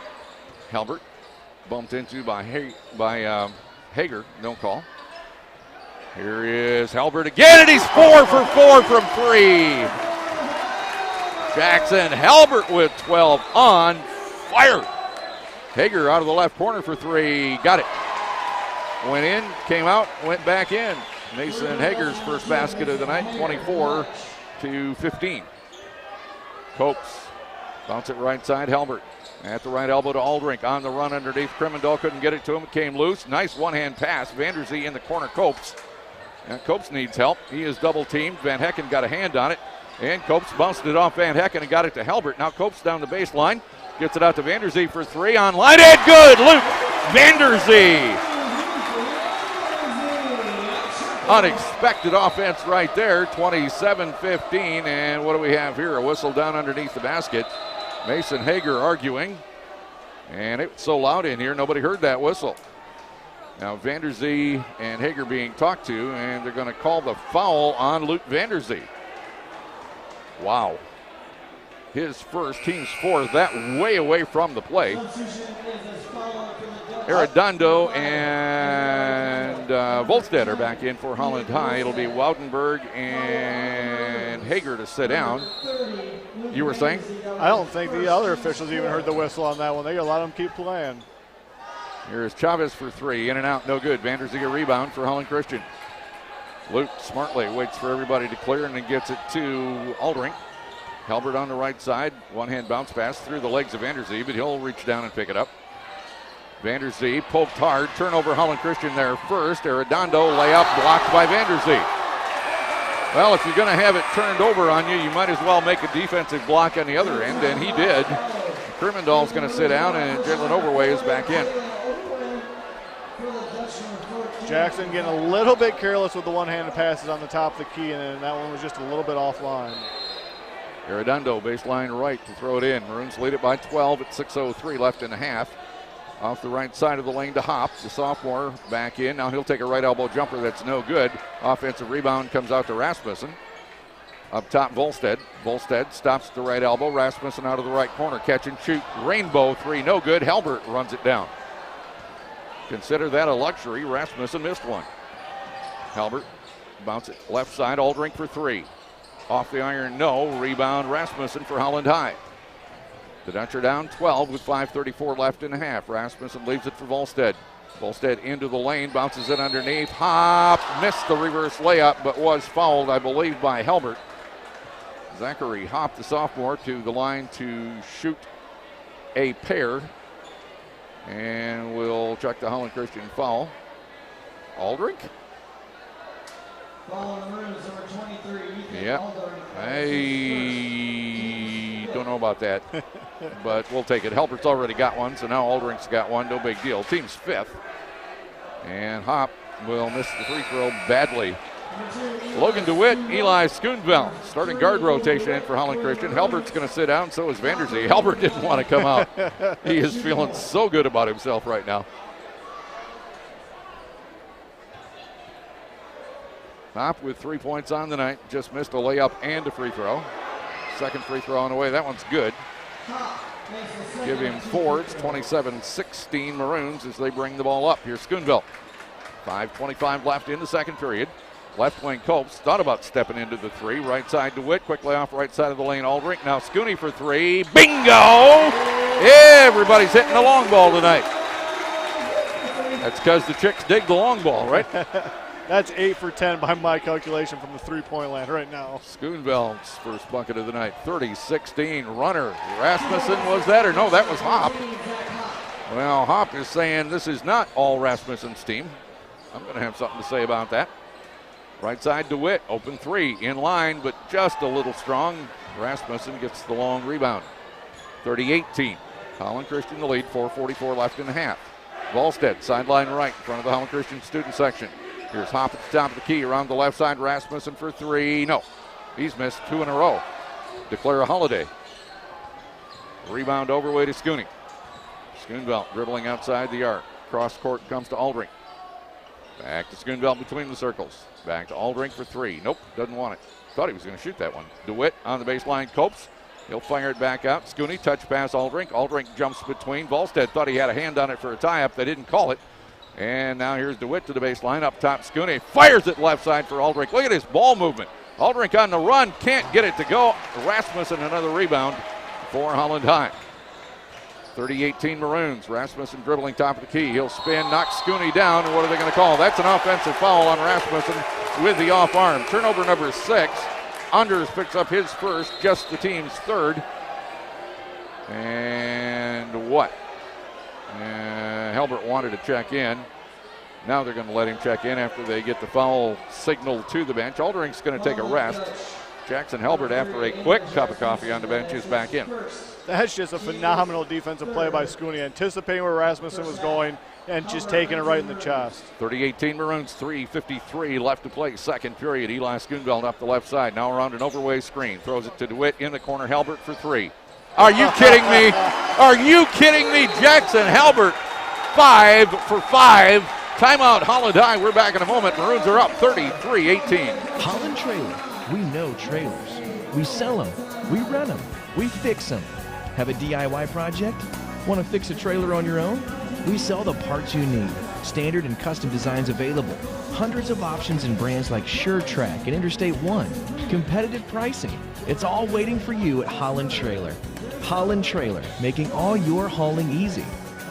Speaker 1: Halbert bumped into by Hager, no call. Here is Halbert again, and he's 4 for 4 from 3. Jackson Halbert with 12 on fire. Hager out of the left corner for 3, got it. Went in, came out, went back in. Mason Hager's first basket of the night, 24-15. Copes bounce it right side, Halbert. At the right elbow to Aldrink, on the run underneath. Krimmendall couldn't get it to him, it came loose. Nice one-hand pass, Vanderzee in the corner, Copes. And Copes needs help, he is double teamed. Van Hecken got a hand on it, and Copes bounced it off Van Hecken and got it to Halbert. Now Copes down the baseline, gets it out to Vanderzee for 3, on line and good, Luke Vanderzee. Unexpected offense right there, 27-15, and what do we have here? A whistle down underneath the basket. Mason Hager arguing, and it's so loud in here, nobody heard that whistle. Now Vanderzee and Hager being talked to, and they're going to call the foul on Luke Vanderzee. Wow. His first, team's fourth, that way away from the play. Arredondo and Volstead are back in for Holland High. It'll be Woudenberg and Hager to sit down. You were saying?
Speaker 2: I don't think the other officials even heard the whistle on that one. They allowed them to keep playing.
Speaker 1: Here's Chavez for 3, in and out, no good. Vanderzee a rebound for Holland Christian. Luke smartly waits for everybody to clear and then gets it to Aldrink. Halbert on the right side, one-hand bounce pass through the legs of Vanderzee, but he'll reach down and pick it up. Vanderzee poked hard, turnover Holland Christian there first. Arredondo layup blocked by Vanderzee. Well, if you're going to have it turned over on you, you might as well make a defensive block on the other end, and he did. Krimmendall's going to sit down, and Jalen Overway is back in.
Speaker 2: Jackson getting a little bit careless with the one-handed passes on the top of the key, and then that one was just a little bit offline.
Speaker 1: Arredondo baseline right to throw it in. Maroons lead it by 12 at 6:03 left in the half. Off the right side of the lane to Hop, the sophomore back in. Now he'll take a right elbow jumper that's no good. Offensive rebound comes out to Rasmussen. Up top, Volstead. Volstead stops at the right elbow. Rasmussen out of the right corner. Catch and shoot. Rainbow 3, no good. Halbert runs it down. Consider that a luxury. Rasmussen missed one. Halbert bounce it left side. Aldrink for 3. Off the iron, no. Rebound, Rasmussen for Holland High. The Dutch are down 12 with 5:34 left in the half. Rasmussen leaves it for Volstead. Volstead into the lane, bounces it underneath. Hop missed the reverse layup, but was fouled, I believe, by Halbert. Zachary Hop, the sophomore, to the line to shoot a pair. And we'll check the Holland Christian foul. Aldrink?
Speaker 10: Foul on the Maroons, number 23.
Speaker 1: Yeah, I don't know about that, but we'll take it. Halbert's already got one, so now Aldrink's got one. No big deal. Team's 5th. And Hop will miss the free throw badly. Logan DeWitt, Eli Schoonveld, starting guard rotation in for Holland Christian. Halbert's going to sit down, so is Vanderzee. Halbert didn't want to come out. He is feeling so good about himself right now. Hop with 3 points on the night, just missed a layup and a free throw. Second free throw on the way, that one's good. Give him 4, it's 27-16 Maroons as they bring the ball up. Here's Schoonveld. 5:25 left in the second period. Left wing Copes thought about stepping into the 3. Right side DeWitt, quickly off right side of the lane. Aldrink, now Scooney for 3. Bingo! Everybody's hitting the long ball tonight. That's because the Chicks dig the long ball, right?
Speaker 2: That's 8 for 10 by my calculation from the three-point line right now.
Speaker 1: Schoonveld's first bucket of the night, 30-16 runner. Rasmussen was that, or no, that was Hop. Well, Hop is saying this is not all Rasmussen's team. I'm going to have something to say about that. Right side DeWitt, open 3, in line, but just a little strong. Rasmussen gets the long rebound. 30-18. Holland Christian the lead, 4:44 left in the half. Volstead, sideline right in front of the Holland Christian student section. Here's Hop at the top of the key around the left side. Rasmussen for 3. No, he's missed 2 in a row. Declare a holiday. Rebound overway to Scooney. Schoonveld dribbling outside the arc. Cross court comes to Aldrink. Back to Schoonveld between the circles. Back to Aldrink for three. Nope, doesn't want it. Thought he was going to shoot that one. DeWitt on the baseline. Copes. He'll fire it back out. Scooney, touch pass Aldrink. Aldrink jumps between. Volstead thought he had a hand on it for a tie-up. They didn't call it. And now here's DeWitt to the baseline. Up top, Scooney fires it left side for Aldrink. Look at his ball movement. Aldrink on the run. Can't get it to go. Rasmussen another rebound for Holland High. 30-18 Maroons. Rasmussen dribbling top of the key. He'll spin, knock Scooney down. And what are they going to call? That's an offensive foul on Rasmussen with the off arm. Turnover number 6. Anders picks up his first, just the team's third. And what? Halbert wanted to check in. Now they're going to let him check in after they get the foul signal to the bench. Aldrink's going to take a rest. Jackson Halbert, after a quick cup of coffee on the bench, is back in.
Speaker 2: That's just a phenomenal defensive play by Scooney, anticipating where Rasmussen was going and just taking it right in the chest.
Speaker 1: 30-18 Maroons, 3:53 left to play, second period. Eli Schoonveld up the left side, now around an overway screen. Throws it to DeWitt in the corner. Halbert for three. Are you kidding me? Are you kidding me? Jackson Halbert, 5 for 5. Timeout Holland High. We're back in a moment. Maroons are up 33-18.
Speaker 12: Holland Trailer. We know trailers. We sell them. We rent them. We fix them. Have a DIY project? Want to fix a trailer on your own? We sell the parts you need. Standard and custom designs available. Hundreds of options and brands like SureTrack and Interstate 1. Competitive pricing. It's all waiting for you at Holland Trailer. Holland Trailer, making all your hauling easy.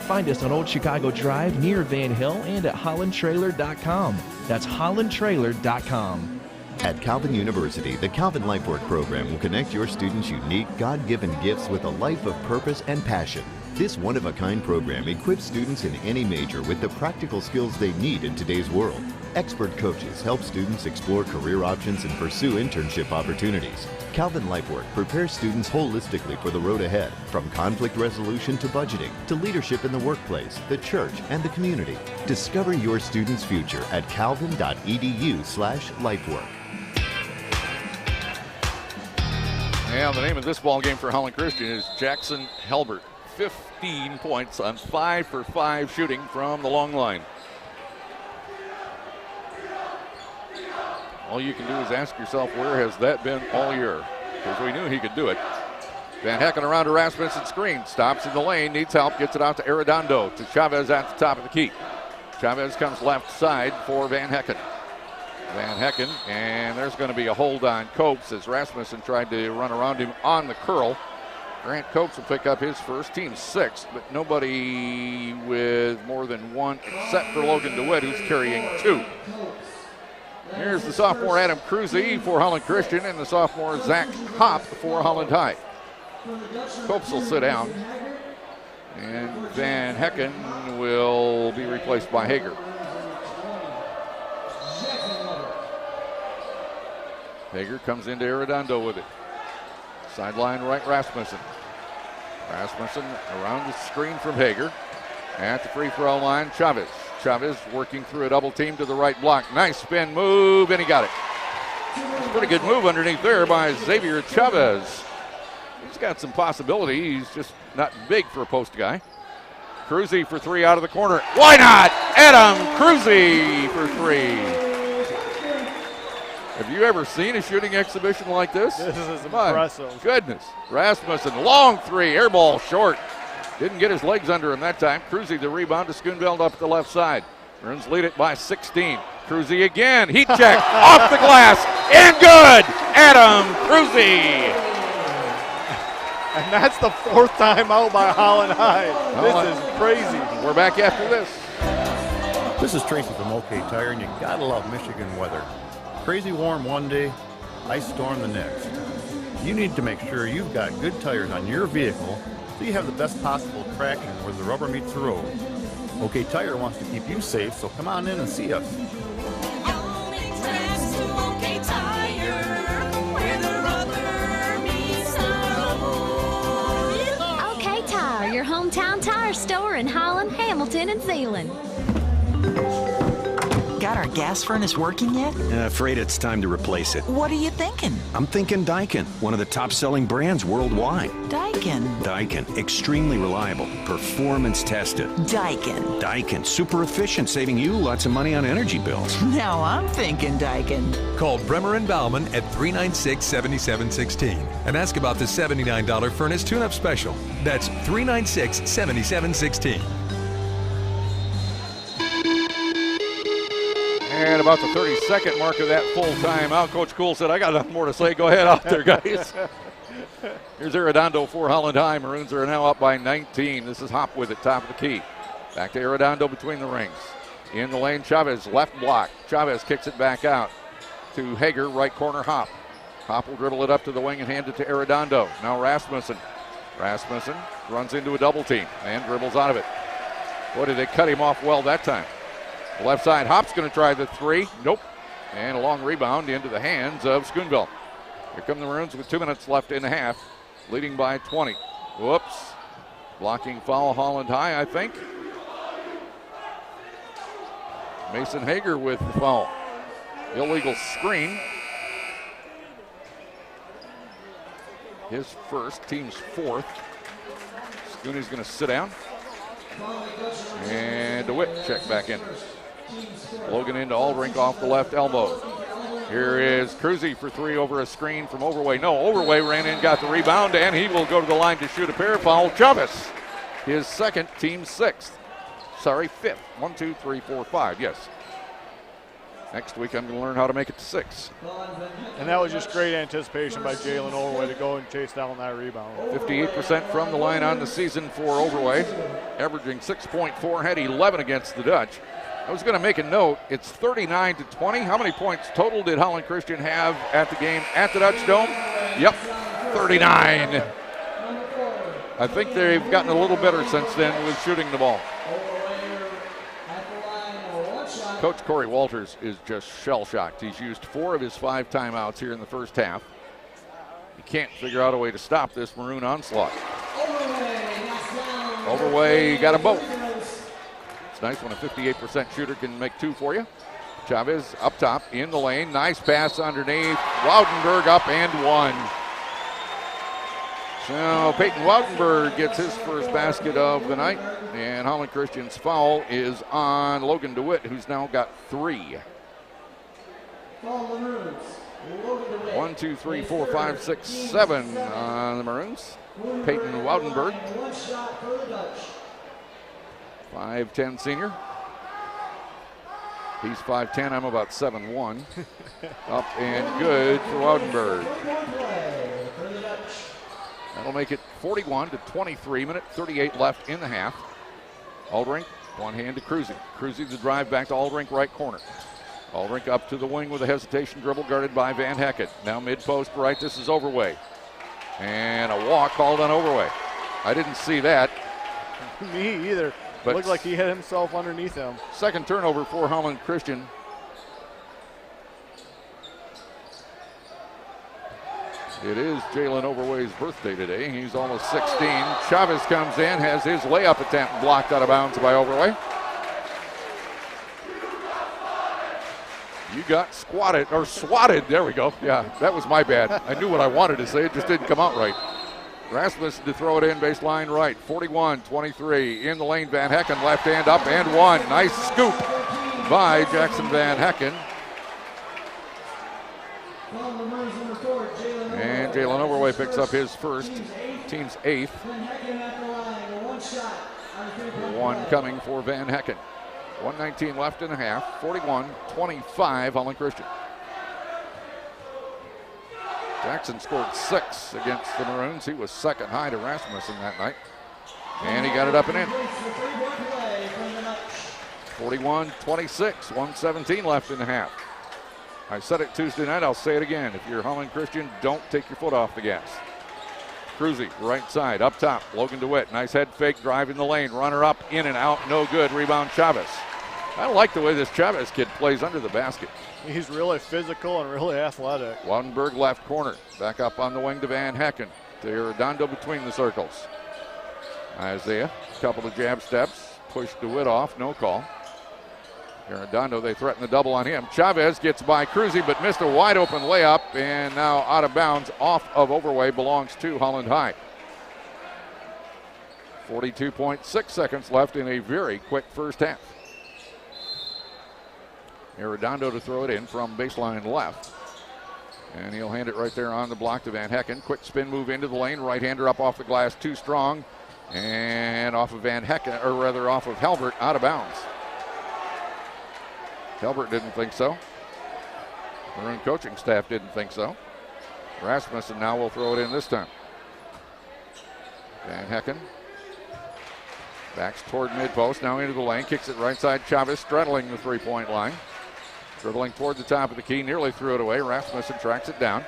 Speaker 12: Find us on Old Chicago Drive near Van Hill and at hollandtrailer.com. That's hollandtrailer.com.
Speaker 13: At Calvin University, the Calvin Life Work program will connect your students' unique, God-given gifts with a life of purpose and passion. This one-of-a-kind program equips students in any major with the practical skills they need in today's world. Expert coaches help students explore career options and pursue internship opportunities. Calvin Life Work prepares students holistically for the road ahead, from conflict resolution to budgeting, to leadership in the workplace, the church, and the community. Discover your student's future at calvin.edu/lifework.
Speaker 1: And the name of this ball game for Holland Christian is Jackson Halbert. 15 points on 5 for 5 shooting from the long line. All you can do is ask yourself, where has that been all year? Because we knew he could do it. Van Hecken around to Rasmussen screen. Stops in the lane, needs help, gets it out to Arredondo, to Chavez at the top of the key. Chavez comes left side for Van Hecken. Van Hecken, and there's going to be a hold on Copes as Rasmussen tried to run around him on the curl. Grant Copes will pick up his first, team 6, but nobody with more than 1 except for Logan DeWitt, who's carrying 2. Here's the sophomore Adam Cruzy for Holland Christian and the sophomore Zach Hopp for Holland High. Copes will sit down, and Van Hecken will be replaced by Hager. Hager comes into Arredondo with it. Sideline right, Rasmussen. Rasmussen around the screen from Hager. At the free throw line, Chavez. Chavez working through a double team to the right block. Nice spin move, and he got it. Pretty good move underneath there by Xavier Chavez. He's got some possibility. He's just not big for a post guy. Cruzy for 3 out of the corner. Why not? Adam Cruzy for 3. Have you ever seen a shooting exhibition like this?
Speaker 2: This is impressive.
Speaker 1: Goodness. Rasmussen, long 3, air ball short. Didn't get his legs under him that time. Cruzy the rebound to Schoonveld up the left side. Maroons lead it by 16. Cruzy again, heat check, off the glass, and good! Adam Cruzy.
Speaker 2: And that's the 4th time out by Holland High. This is crazy.
Speaker 1: We're back after this.
Speaker 3: This is Tracy from OK Tire, and you gotta love Michigan weather. Crazy warm one day, ice storm the next. You need to make sure you've got good tires on your vehicle so you have the best possible traction where the rubber meets the road. OK Tire wants to keep you safe, so come on in and see us.
Speaker 4: OK Tire, your hometown tire store in Holland, Hamilton, and Zeeland.
Speaker 14: got our gas furnace working yet?
Speaker 15: Afraid it's time to replace it.
Speaker 14: What are you thinking?
Speaker 15: I'm thinking Daikin, one of the top-selling brands worldwide.
Speaker 14: Daikin.
Speaker 15: Daikin, extremely reliable, performance tested.
Speaker 14: Daikin.
Speaker 15: Daikin, super efficient, saving you lots of money on energy bills.
Speaker 14: Now I'm thinking Daikin.
Speaker 16: Call Bremer and Bauman at 396-7716 and ask about the $79 furnace tune-up special. That's 396-7716.
Speaker 1: And about the 32nd mark of that full timeout, Coach Cool said, I got nothing more to say. Go ahead out there, guys. Here's Arredondo for Holland High. Maroons are now up by 19. This is Hop with it, top of the key. Back to Arredondo between the rings. In the lane, Chavez, left block. Chavez kicks it back out to Hager, right corner, Hop. Hop will dribble it up to the wing and hand it to Arredondo. Now Rasmussen. Rasmussen runs into a double team and dribbles out of it. Boy, did they cut him off well that time. Left side, Hop's going to try the three. Nope. And a long rebound into the hands of Schoonville. Here come the Maroons with 2 minutes left in the half, leading by 20. Whoops. Blocking foul, Holland High, I think. Mason Hager with the foul. Illegal screen. His first, team's fourth. Scooney's going to sit down. And DeWitt check back in. Logan into Aldrink off the left elbow. Here is Cruzy for three over a screen from Overway. No, Overway ran in, got the rebound, and he will go to the line to shoot a pair foul. Chavez, his second, team sixth. Sorry, fifth. 1, 2, 3, 4, 5. Yes. Next week, I'm going to learn how to make it to 6.
Speaker 2: And that was just great anticipation by Jalen Overway to go and chase down that rebound.
Speaker 1: 58% from the line on the season for Overway, averaging 6.4, had 11 against the Dutch. I was going to make a note. It's 39-20. How many points total did Holland Christian have at the game at the Dutch Dome? Yep, 39. I think they've gotten a little better since then with shooting the ball. Coach Corey Walters is just shell-shocked. He's used 4 of his 5 timeouts here in the first half. He can't figure out a way to stop this Maroon onslaught. Overway got them both. It's nice when a 58% shooter can make 2 for you. Chavez up top in the lane. Nice pass underneath. Woudenberg up and 1. So Peyton Woudenberg gets his first basket of the night. And Holland Christian's foul is on Logan DeWitt, who's now got 3. 1, 2, 3, 4, 5, 6, 7 on the Maroons. Peyton Woudenberg, 5'10" senior. He's 5'10", I'm about 7'1". Up and good for Woudenberg. That'll make it 41-23, minute 38 left in the half. Aldrink, one hand to Cruzy. Cruzy the drive back to Aldrink, right corner. Aldrink up to the wing with a hesitation dribble guarded by Van Hecken. Now mid-post right, this is Overway. And a walk called on Overway. I didn't see that.
Speaker 2: Me either. But looked like he had himself underneath him.
Speaker 1: Second turnover for Holland Christian. It is Jalen Overway's birthday today. He's almost 16. Chavez comes in, has his layup attempt blocked out of bounds by Overway. You got swatted. There we go. Yeah, that was my bad. I knew what I wanted to say. It just didn't come out right. Rasmussen to throw it in, baseline right. 41-23. In the lane, Van Hecken, left hand up and 1. Nice scoop by Jackson Van Hecken. And Jalen Overway picks up his first, team's 8th. 1 coming for Van Hecken. 1:19 left in the half. 41-25 Holland Christian. Jackson scored 6 against the Maroons. He was second high to Rasmussen that night. And he got it up and in. 41-26, 1:17 left in the half. I said it Tuesday night, I'll say it again. If you're Holland Christian, don't take your foot off the gas. Cruzy, right side, up top, Logan DeWitt. Nice head fake, drive in the lane, runner up, in and out, no good. Rebound Chavez. I like the way this Chavez kid plays under the basket.
Speaker 2: He's really physical and really athletic.
Speaker 1: Woudenberg left corner, back up on the wing to Van Hecken. To Arredondo between the circles. Isaiah, couple of jab steps, pushed DeWitt off, no call. Arredondo, they threaten the double on him. Chavez gets by Cruzy, but missed a wide open layup, and now out of bounds off of Overway, belongs to Holland High. 42.6 seconds left in a very quick first half. Arredondo to throw it in from baseline left. And he'll hand it right there on the block to Van Hecken. Quick spin move into the lane. Right-hander up off the glass, too strong. And off of Van Hecken, or rather off of Halbert, out of bounds. Halbert didn't think so. Maroon coaching staff didn't think so. Rasmussen now will throw it in this time. Van Hecken backs toward mid-post, now into the lane, kicks it right side. Chavez straddling the three-point line. Dribbling toward the top of the key, nearly threw it away. Rasmussen tracks it down.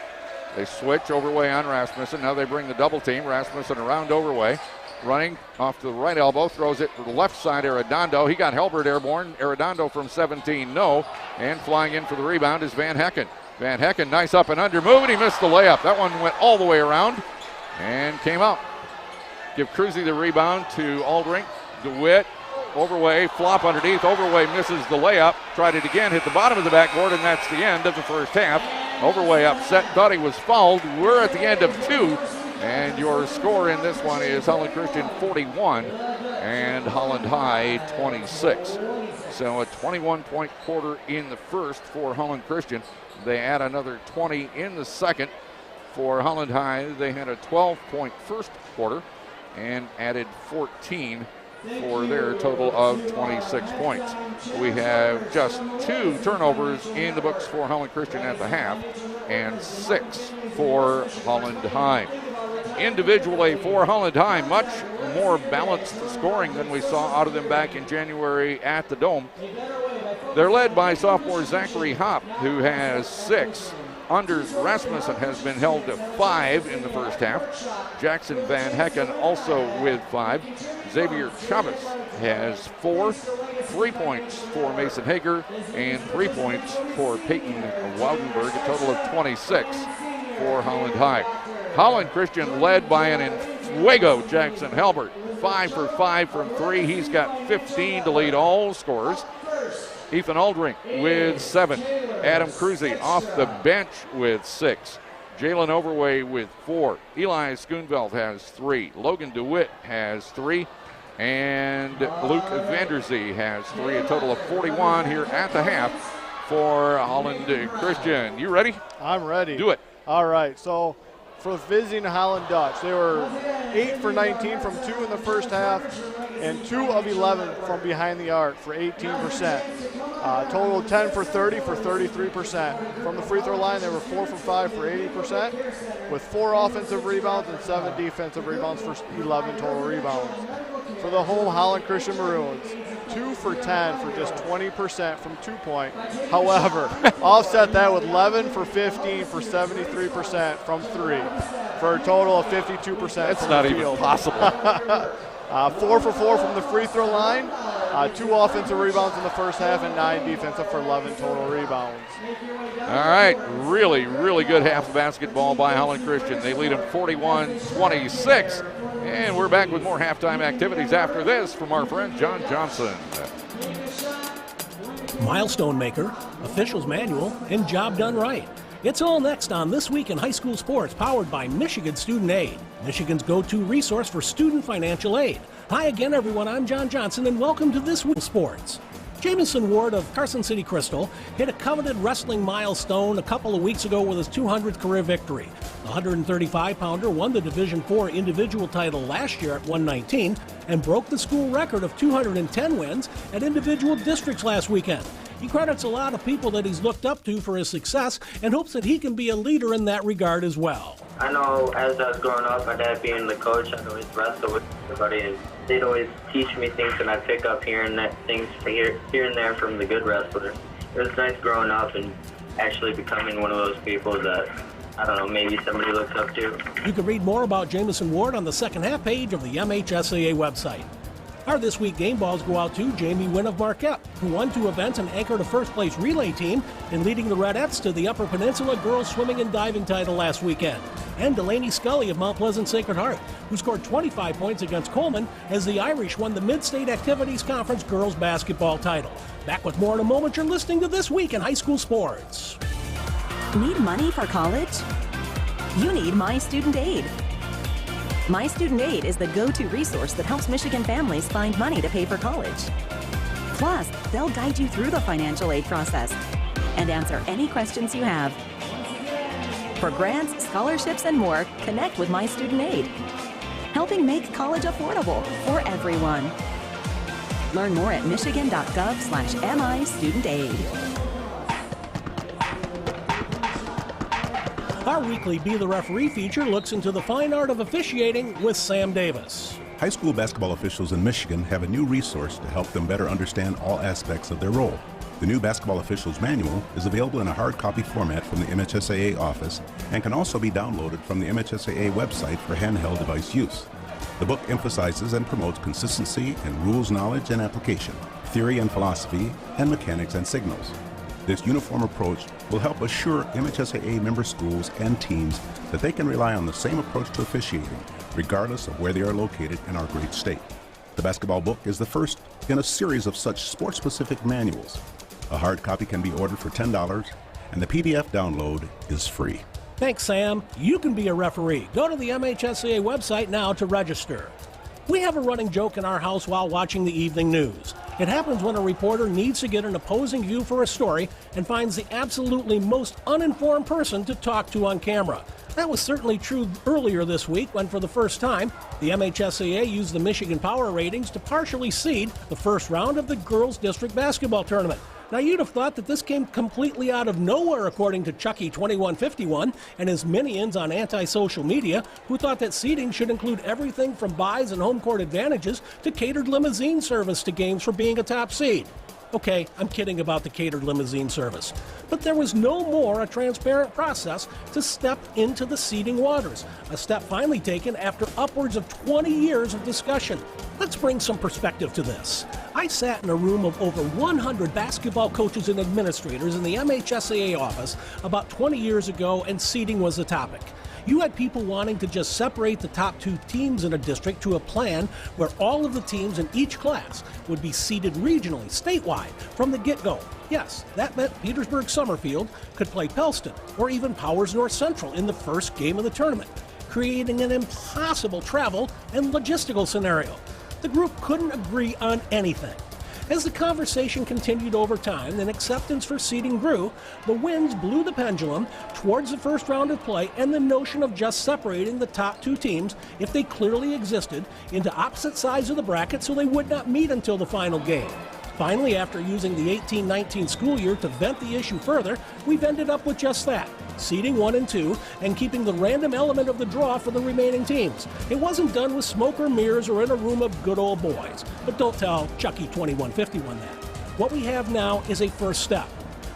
Speaker 1: They switch Overway on Rasmussen. Now they bring the double team. Rasmussen around Overway. Running off to the right elbow, throws it to the left side, Arredondo. He got Halbert airborne. Arredondo from 17, no. And flying in for the rebound is Van Hecken. Van Hecken, nice up and under move, and he missed the layup. That one went all the way around and came out. Give Cruzy the rebound to Aldrink. DeWitt, Overway, flop underneath. Overway misses the layup. Tried it again, hit the bottom of the backboard, and that's the end of the first half. Overway upset, thought he was fouled. We're at the end of 2. And your score in this one is Holland Christian 41 and Holland High 26. So a 21-point quarter in the first for Holland Christian. They add another 20 in the second. For Holland High, they had a 12-point first quarter and added 14 for their total of 26 points. We have just 2 turnovers in the books for Holland Christian at the half and 6 for Holland High. Individually for Holland High, much more balanced scoring than we saw out of them back in January at the Dome. They're led by sophomore Zachary Hopp, who has 6. Anders Rasmussen has been held to 5 in the first half. Jackson Van Hecken also with 5. Xavier Chavez has 4. 3 points for Mason Hager and 3 points for Peyton Woudenberg, a total of 26 for Holland High. Holland Christian led by an Enfuego Jackson Halbert. 5 for 5 from 3. He's got 15 to lead all scorers. Ethan Aldrink with 7. Adam Cruzy off the bench with 6. Jalen Overway with 4. Eli Schoonveld has 3. Logan DeWitt has 3. And Luke Vanderzee has 3. A total of 41 here at the half for Holland Christian. You ready?
Speaker 2: I'm ready.
Speaker 1: Do it.
Speaker 2: All right, so for visiting Holland Dutch, they were 8 for 19 from 2 in the first half and 2 of 11 from behind the arc for 18%. Total 10 for 30 for 33%. From the free throw line, they were 4 for 5 for 80%, with 4 offensive rebounds and 7 defensive rebounds for 11 total rebounds. For the home Holland Christian Maroons, 2 for 10 for just 20% from 2-point. However, offset that with 11 for 15 for 73% from 3 for a total of 52%.
Speaker 1: That's not even possible.
Speaker 2: 4 for 4 from the free throw line, 2 offensive rebounds in the first half and 9 defensive for 11 total rebounds.
Speaker 1: All right, really, really good half of basketball by Holland Christian. They lead them 41-26, and we're back with more halftime activities after this from our friend John Johnson.
Speaker 17: Milestone Maker, Officials Manual, and Job Done Right. It's all next on This Week in High School Sports, powered by Michigan Student Aid, Michigan's go-to resource for student financial aid. Hi again, everyone. I'm John Johnson, and welcome to This Week in Sports. Jamison Ward of Carson City Crystal hit a coveted wrestling milestone a couple of weeks ago with his 200th career victory. The 135-pounder won the Division IV individual title last year at 119 and broke the school record of 210 wins at individual districts last weekend. He credits a lot of people that he's looked up to for his success and hopes that he can be a leader in that regard as well.
Speaker 18: I know as I was growing up, my dad being the coach, I'd always wrestle with everybody, and they'd always teach me things, and I pick up here and there from the good wrestlers. It was nice growing up and actually becoming one of those people that, I don't know, maybe somebody looks up to.
Speaker 17: You can read more about Jamison Ward on the second half page of the MHSAA website. Our This Week game balls go out to Jamie Wynn of Marquette, who won 2 events and anchored a first-place relay team in leading the Redettes to the Upper Peninsula girls swimming and diving title last weekend. And Delaney Scully of Mount Pleasant Sacred Heart, who scored 25 points against Coleman as the Irish won the Mid-State Activities Conference girls basketball title. Back with more in a moment. You're listening to This Week in High School Sports.
Speaker 19: Need money for college? You need My Student Aid. My Student Aid is the go-to resource that helps Michigan families find money to pay for college. Plus, they'll guide you through the financial aid process and answer any questions you have. For grants, scholarships, and more, connect with My Student Aid, helping make college affordable for everyone. Learn more at michigan.gov/MIStudentAid.
Speaker 17: Our weekly Be the Referee feature looks into the fine art of officiating with Sam Davis.
Speaker 20: High school basketball officials in Michigan have a new resource to help them better understand all aspects of their role. The new Basketball Officials Manual is available in a hard copy format from the MHSAA office and can also be downloaded from the MHSAA website for handheld device use. The book emphasizes and promotes consistency in rules knowledge and application, theory and philosophy, and mechanics and signals. This uniform approach will help assure MHSAA member schools and teams that they can rely on the same approach to officiating, regardless of where they are located in our great state. The basketball book is the first in a series of such sport-specific manuals. A hard copy can be ordered for $10, and the PDF download is free.
Speaker 17: Thanks, Sam. You can be a referee. Go to the MHSAA website now to register. We have a running joke in our house while watching the evening news. It happens when a reporter needs to get an opposing view for a story and finds the absolutely most uninformed person to talk to on camera. That was certainly true earlier this week when, for the first time, the MHSAA used the Michigan Power Ratings to partially seed the first round of the girls' district basketball tournament. Now, you'd have thought that this came completely out of nowhere, according to Chucky2151 and his minions on anti-social media, who thought that seating should include everything from buys and home court advantages to catered limousine service to games for being a top seed. Okay, I'm kidding about the catered limousine service. But there was no more a transparent process to step into the seeding waters, a step finally taken after upwards of 20 years of discussion. Let's bring some perspective to this. I sat in a room of over 100 basketball coaches and administrators in the MHSAA office about 20 years ago, and seeding was the topic. You had people wanting to just separate the top 2 teams in a district to a plan where all of the teams in each class would be seeded regionally, statewide, from the get-go. Yes, that meant Petersburg Summerfield could play Pellston or even Powers North Central in the first game of the tournament, creating an impossible travel and logistical scenario. The group couldn't agree on anything. As the conversation continued over time and acceptance for seeding grew, the winds blew the pendulum towards the first round of play and the notion of just separating the top 2 teams, if they clearly existed, into opposite sides of the bracket so they would not meet until the final game. Finally, after using the 18-19 school year to vent the issue further, we've ended up with just that, seeding 1 and 2 and keeping the random element of the draw for the remaining teams. It wasn't done with smoke or mirrors or in a room of good old boys. But don't tell Chucky2151 that. What we have now is a first step,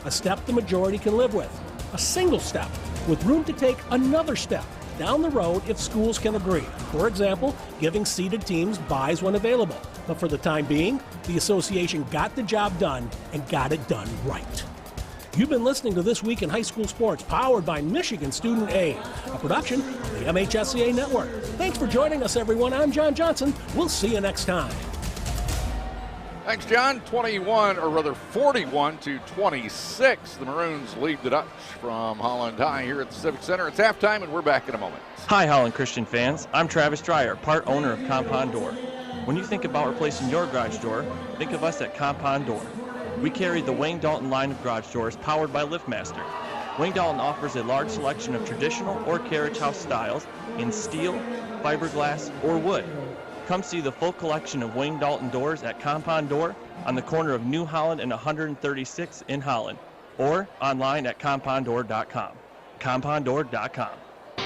Speaker 17: a step the majority can live with, a single step with room to take another step down the road if schools can agree. For example, giving seeded teams buys when available. But for the time being, the association got the job done and got it done right. You've been listening to This Week in High School Sports, powered by Michigan Student Aid, a production of the MHSAA Network. Thanks for joining us, everyone. I'm John Johnson. We'll see you next time.
Speaker 1: Thanks, John. 41-26. The Maroons lead the Dutch from Holland High here at the Civic Center. It's halftime, and we're back in a moment.
Speaker 5: Hi, Holland Christian fans. I'm Travis Dreyer, part owner of Compound Door. When you think about replacing your garage door, think of us at Compound Door. We carry the Wayne Dalton line of garage doors powered by LiftMaster. Wayne Dalton offers a large selection of traditional or carriage house styles in steel, fiberglass, or wood. Come see the full collection of Wayne Dalton doors at Compound Door on the corner of New Holland and 136 in Holland, or online at compounddoor.com. compounddoor.com.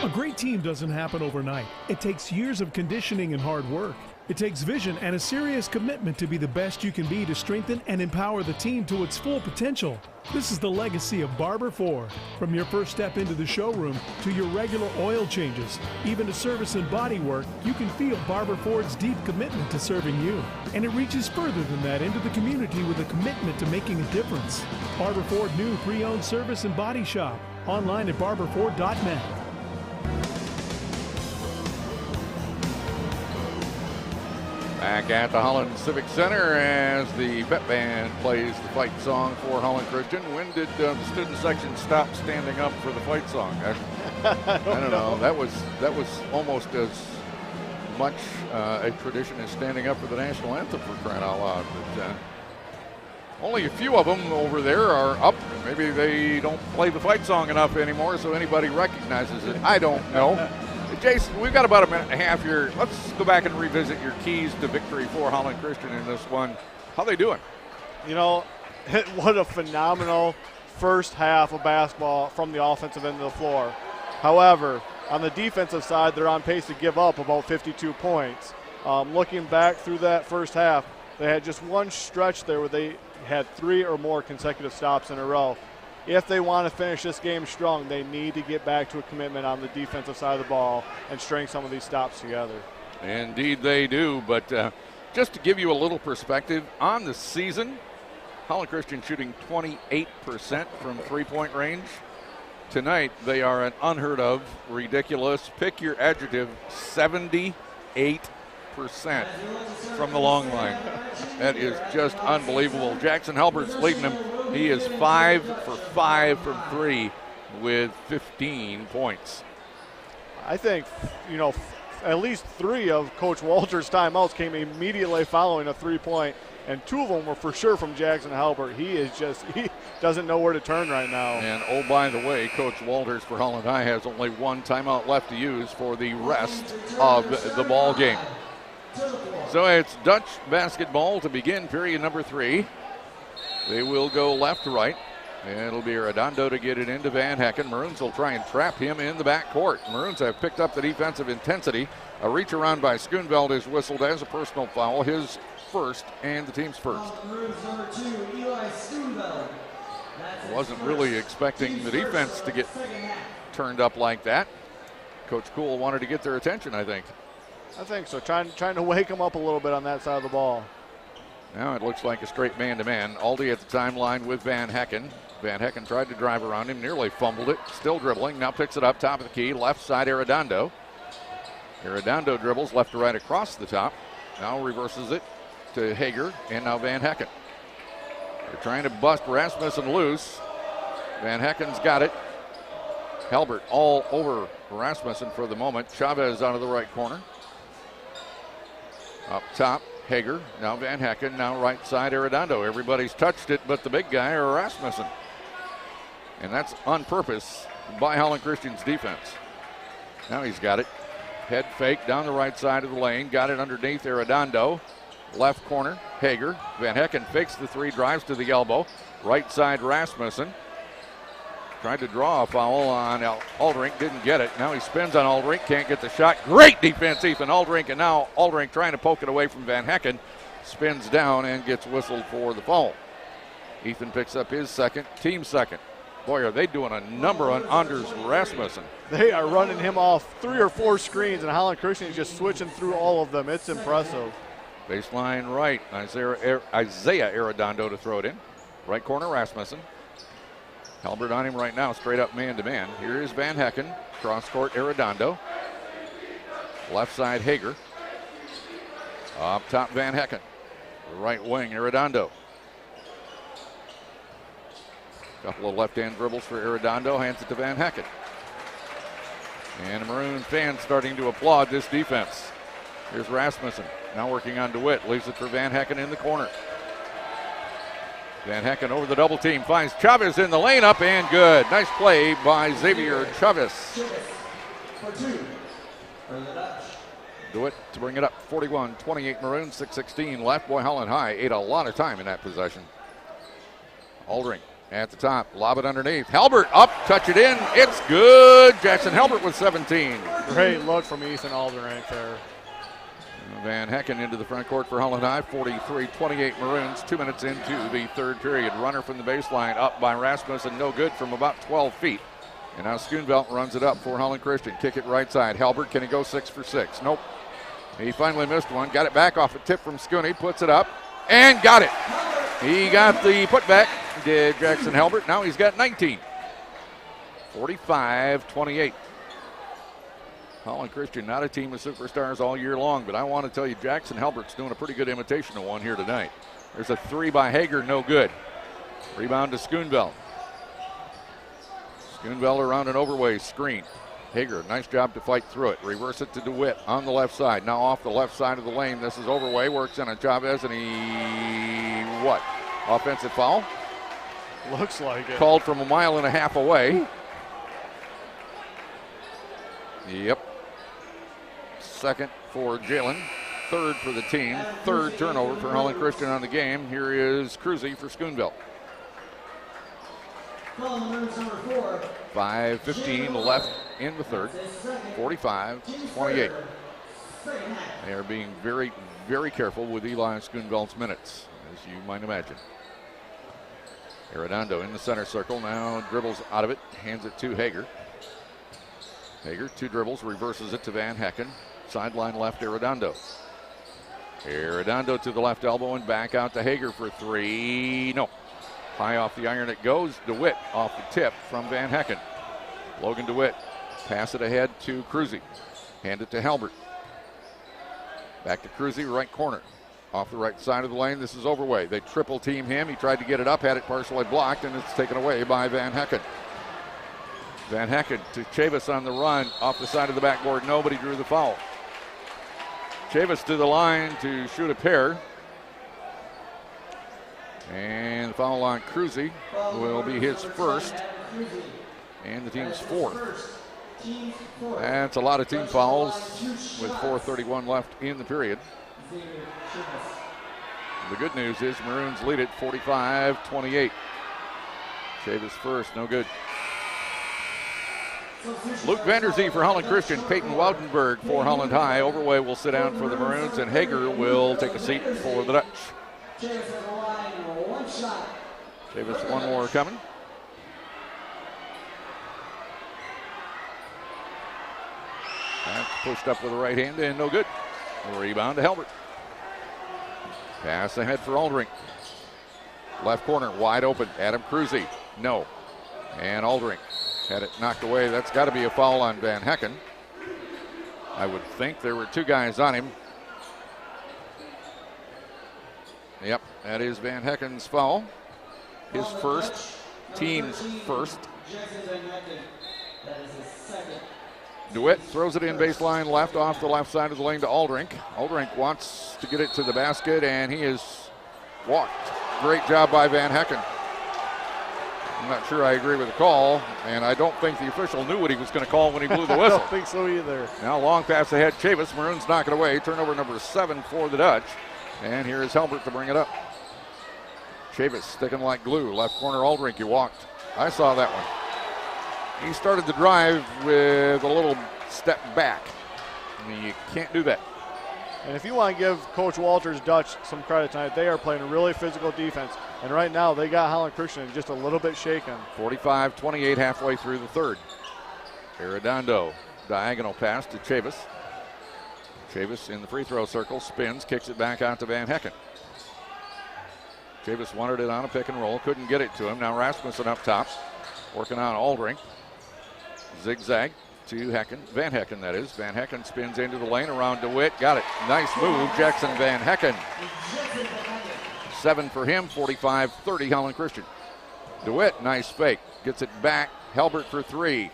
Speaker 6: A great team doesn't happen overnight. It takes years of conditioning and hard work. It takes vision and a serious commitment to be the best you can be to strengthen and empower the team to its full potential. This is the legacy of Barber Ford. From your first step into the showroom to your regular oil changes, even to service and body work, you can feel Barber Ford's deep commitment to serving you. And it reaches further than that into the community with a commitment to making a difference. Barber Ford new pre-owned service and body shop. Online at barberford.net.
Speaker 1: Back at the Holland Civic Center as the Pep Band plays the fight song for Holland Christian. When did the student section stop standing up for the fight song? I don't know. That was almost as much a tradition as standing up for the national anthem, for crying out loud. But, only a few of them over there are up. Maybe they don't play the fight song enough anymore, so anybody recognizes it. I don't know. Jason, we've got about a minute and a half here. Let's go back and revisit your keys to victory for Holland Christian in this one. How they doing?
Speaker 2: You know, what a phenomenal first half of basketball from the offensive end of the floor. However, on the defensive side, they're on pace to give up about 52 points. Looking back through that first half, they had just one stretch there where they had 3 or more consecutive stops in a row. If they want to finish this game strong, they need to get back to a commitment on the defensive side of the ball and string some of these stops together.
Speaker 1: Indeed they do, but just to give you a little perspective, on the season, Holland Christian shooting 28% from three-point range. Tonight, they are an unheard of, ridiculous, pick your adjective, 78% from the long line. That is just unbelievable. Jackson Halbert's leading them. He is 5 for 5 from 3 with 15 points.
Speaker 2: I think, you know, at least 3 of Coach Walter's timeouts came immediately following a 3-point, and 2 of them were for sure from Jackson Halbert. He doesn't know where to turn right now.
Speaker 1: And oh, by the way, Coach Walters for Holland High has only 1 timeout left to use for the rest of the ball game. So it's Dutch basketball to begin period number 3. They will go left to right. And it'll be Redondo to get it into Van Hecken. Maroons will try and trap him in the backcourt. Maroons have picked up the defensive intensity. A reach around by Schoonveld is whistled as a personal foul. His first and the team's first. Wasn't really expecting the defense to get turned up like that. Coach Kuhl wanted to get their attention, I think.
Speaker 2: I think so. Trying to wake them up a little bit on that side of the ball.
Speaker 1: Now it looks like a straight man-to-man. Aldi at the timeline with Van Hecken. Van Hecken tried to drive around him, nearly fumbled it. Still dribbling, now picks it up, top of the key, left side Arredondo. Arredondo dribbles left to right across the top. Now reverses it to Hager, and now Van Hecken. They're trying to bust Rasmussen loose. Van Hecken's got it. Halbert all over Rasmussen for the moment. Chavez out of the right corner. Up top, Hager, now Van Hecken, now right side Arredondo. Everybody's touched it but the big guy, Rasmussen. And that's on purpose by Holland Christian's defense. Now he's got it. Head fake down the right side of the lane. Got it underneath Arredondo. Left corner, Hager. Van Hecken fakes the 3, drives to the elbow. Right side, Rasmussen. Tried to draw a foul on Aldrink, didn't get it. Now he spins on Aldrink, can't get the shot. Great defense, Ethan Aldrink, and now Aldrink trying to poke it away from Van Hecken. Spins down and gets whistled for the foul. Ethan picks up his second, team second. Boy, are they doing a number on Anders Rasmussen.
Speaker 2: They are running him off 3 or 4 screens, and Holland Christian is just switching through all of them. It's impressive.
Speaker 1: Baseline right, Isaiah Arredondo to throw it in. Right corner, Rasmussen. Halbert on him right now, straight up man-to-man. Here is Van Hecken, cross-court Arredondo. Left side, Hager. Up top, Van Hecken. Right wing, Arredondo. Couple of left-hand dribbles for Arredondo, hands it to Van Hecken. And the Maroon fans starting to applaud this defense. Here's Rasmussen, now working on DeWitt, leaves it for Van Hecken in the corner. Van Hecken over the double team, finds Chavez in the lane, up and good. Nice play by Xavier Chavez. DeWitt to bring it up, 41-28 Maroons, 6:16 left. Boy, Holland High ate a lot of time in that possession. Aldrink at the top, lob it underneath. Halbert up, touch it in, it's good. Jackson Halbert with 17.
Speaker 2: Great look from Ethan Aldrink there.
Speaker 1: Van Hecken into the front court for Holland High. 43-28 Maroons. 2 minutes into the third period. Runner from the baseline up by Rasmussen. No good from about 12 feet. And now Schoonveld runs it up for Holland Christian. Kick it right side. Halbert, can he go 6 for 6? Nope. He finally missed one. Got it back off a tip from Scooney. Puts it up and got it. He got the putback. Did Jackson Halbert. Now he's got 19. 45-28. Holland Christian, not a team of superstars all year long, but I want to tell you, Jackson Halbert's doing a pretty good imitation of one here tonight. There's a 3 by Hager, no good. Rebound to Schoonveld. Schoonveld around an overway screen. Hager, nice job to fight through it. Reverse it to DeWitt on the left side. Now off the left side of the lane. This is overway, works in on Chavez, and he, what? Offensive foul?
Speaker 2: Looks like it.
Speaker 1: Called from a mile and a half away. Yep. Second for Jalen. Third for the team. Third turnover for Holland Christian on the game. Here is Cruzy for Schoonveld. 5:15 left in the third. 45-28. They are being very, very careful with Eli Schoonveld's minutes, as you might imagine. Arredondo in the center circle. Now dribbles out of it. Hands it to Hager. Hager, 2 dribbles, reverses it to Van Hecken. Sideline left, Arredondo. Arredondo to the left elbow and back out to Hager for 3. No. High off the iron it goes. DeWitt off the tip from Van Hecken. Logan DeWitt. Pass it ahead to Cruzy. Hand it to Halbert. Back to Cruzy, right corner. Off the right side of the lane. This is overway. They triple team him. He tried to get it up, had it partially blocked, and it's taken away by Van Hecken. Van Hecken to Chavis on the run. Off the side of the backboard. Nobody drew the foul. Chavis to the line to shoot a pair. And the foul on Cruzy will be his first. And the team's 4th. That's a lot of team fouls with 4:31 left in the period. The good news is Maroons lead it 45-28. Chavis first, no good. Luke Vanderzee for Holland Christian. Peyton Woudenberg for Holland High. Overway will sit down for the Maroons, and Hager will take a seat for the Dutch. Chavis, one more coming. That's pushed up with the right hand and no good. Rebound to Halbert. Pass ahead for Aldrink. Left corner wide open. Adam Cruzy. No. And Aldrink had it knocked away. That's got to be a foul on Van Hecken. I would think there were 2 guys on him. Yep, that is Van Hecken's foul. His first, team's first. DeWitt throws it in baseline left off the left side of the lane to Aldrink. Aldrink wants to get it to the basket, and he is walked. Great job by Van Hecken. I'm not sure I agree with the call, and I don't think the official knew what he was going to call when he blew the whistle.
Speaker 2: I don't think so either.
Speaker 1: Now long pass ahead, Chavis. Maroons knock it away. Turnover number 7 for the Dutch. And here is Halbert to bring it up. Chavis sticking like glue. Left corner, Aldrink, he walked. I saw that one. He started the drive with a little step back. I mean, you can't do that.
Speaker 2: And if you want to give Coach Walters Dutch some credit tonight, they are playing a really physical defense. And right now, they got Holland Christian just a little bit shaken.
Speaker 1: 45-28 halfway through the third. Arredondo, diagonal pass to Chavis. Chavis in the free throw circle, spins, kicks it back out to Van Hecken. Chavis wanted it on a pick and roll, couldn't get it to him. Now Rasmussen up top, working on Aldrink. Zigzag to Hecken, Van Hecken that is. Van Hecken spins into the lane around DeWitt, got it. Nice move, Jackson Van Hecken. 7 for him, 45-30 Holland Christian. DeWitt, nice fake, gets it back. Halbert for 3.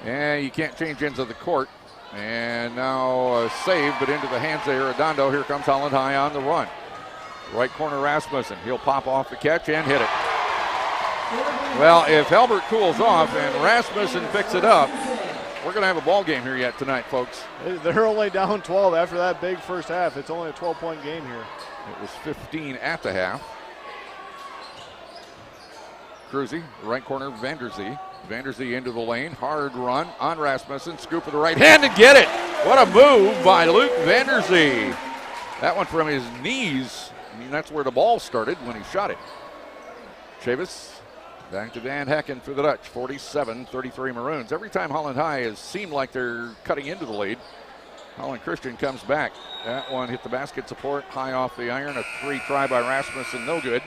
Speaker 1: And you can't change ends of the court. And now a save, but into the hands of Arredondo. Here comes Holland High on the run. Right corner Rasmussen. He'll pop off the catch and hit it. Well, if Halbert cools off and Rasmussen picks it up, we're going to have a ball game here yet tonight, folks.
Speaker 2: They're only down 12 after that big first half. It's only a 12-point game here.
Speaker 1: It was 15 at the half. Cruzy, right corner, Vanderzee. Vanderzee into the lane, hard run on Rasmussen, scoop with the right hand and get it. What a move by Luke Vanderzee. That one from his knees. I mean, that's where the ball started when he shot it. Chavis back to Van Hecken for the Dutch. 47-33 Maroons. Every time Holland High has seemed like they're cutting into the lead, Holland Christian comes back. That one hit the basket support, high off the iron. A 3 try by Rasmussen, no good.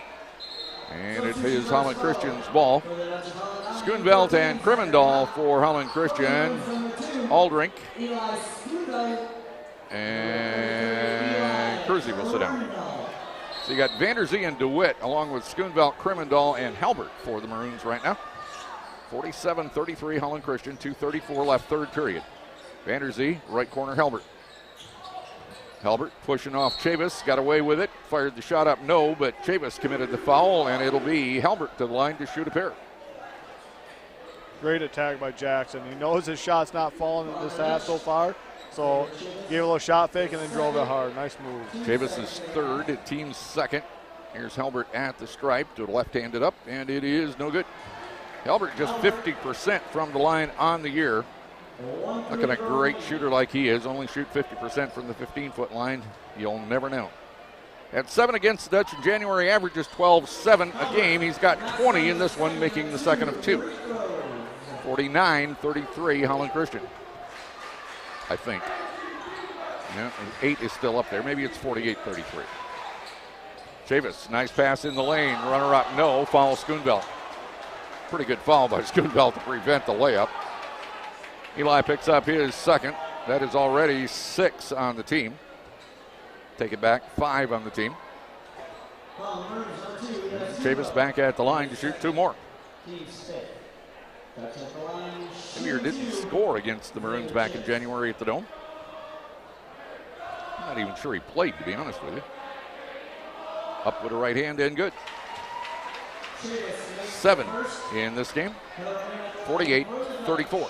Speaker 1: And it is Holland Christian's ball. Schoonveld and Krimmendal for Holland Christian. Aldrink. And Cruzy will sit down. So you got Vanderzee and DeWitt along with Schoonveld, Krimmendal, and Halbert for the Maroons right now. 47-33 Holland Christian, 2:34 left, third period. Vanderzee, right corner, Halbert. Halbert pushing off Chavis, got away with it, fired the shot up, no, but Chavis committed the foul, and it'll be Halbert to the line to shoot a pair.
Speaker 2: Great attack by Jackson. He knows his shot's not falling in this half so far, so gave a little shot fake and then drove it hard. Nice move.
Speaker 1: Chavis is third, team's second. Here's Halbert at the stripe to the left-handed up, and it is no good. Halbert just 50% from the line on the year. Looking a great shooter like he is, only shoot 50% from the 15-foot line. You'll never know. At 7 against the Dutch in January, averages 12-7 a game. He's got 20 in this one, making the second of 2. 49-33 Holland Christian, I think. Yeah, 8 is still up there. Maybe it's 48-33. Chavis, nice pass in the lane. Runner up, no. Foul Schoonveld. Pretty good foul by Schoonveld to prevent the layup. Eli picks up his second. That is already 6 on the team. Take it back, 5 on the team. Chavis back at the line to shoot 2 more. Hillier didn't score against the Maroons back in January at the Dome. I'm not even sure he played, to be honest with you. Up with a right hand and good. 7 in this game. 48-34.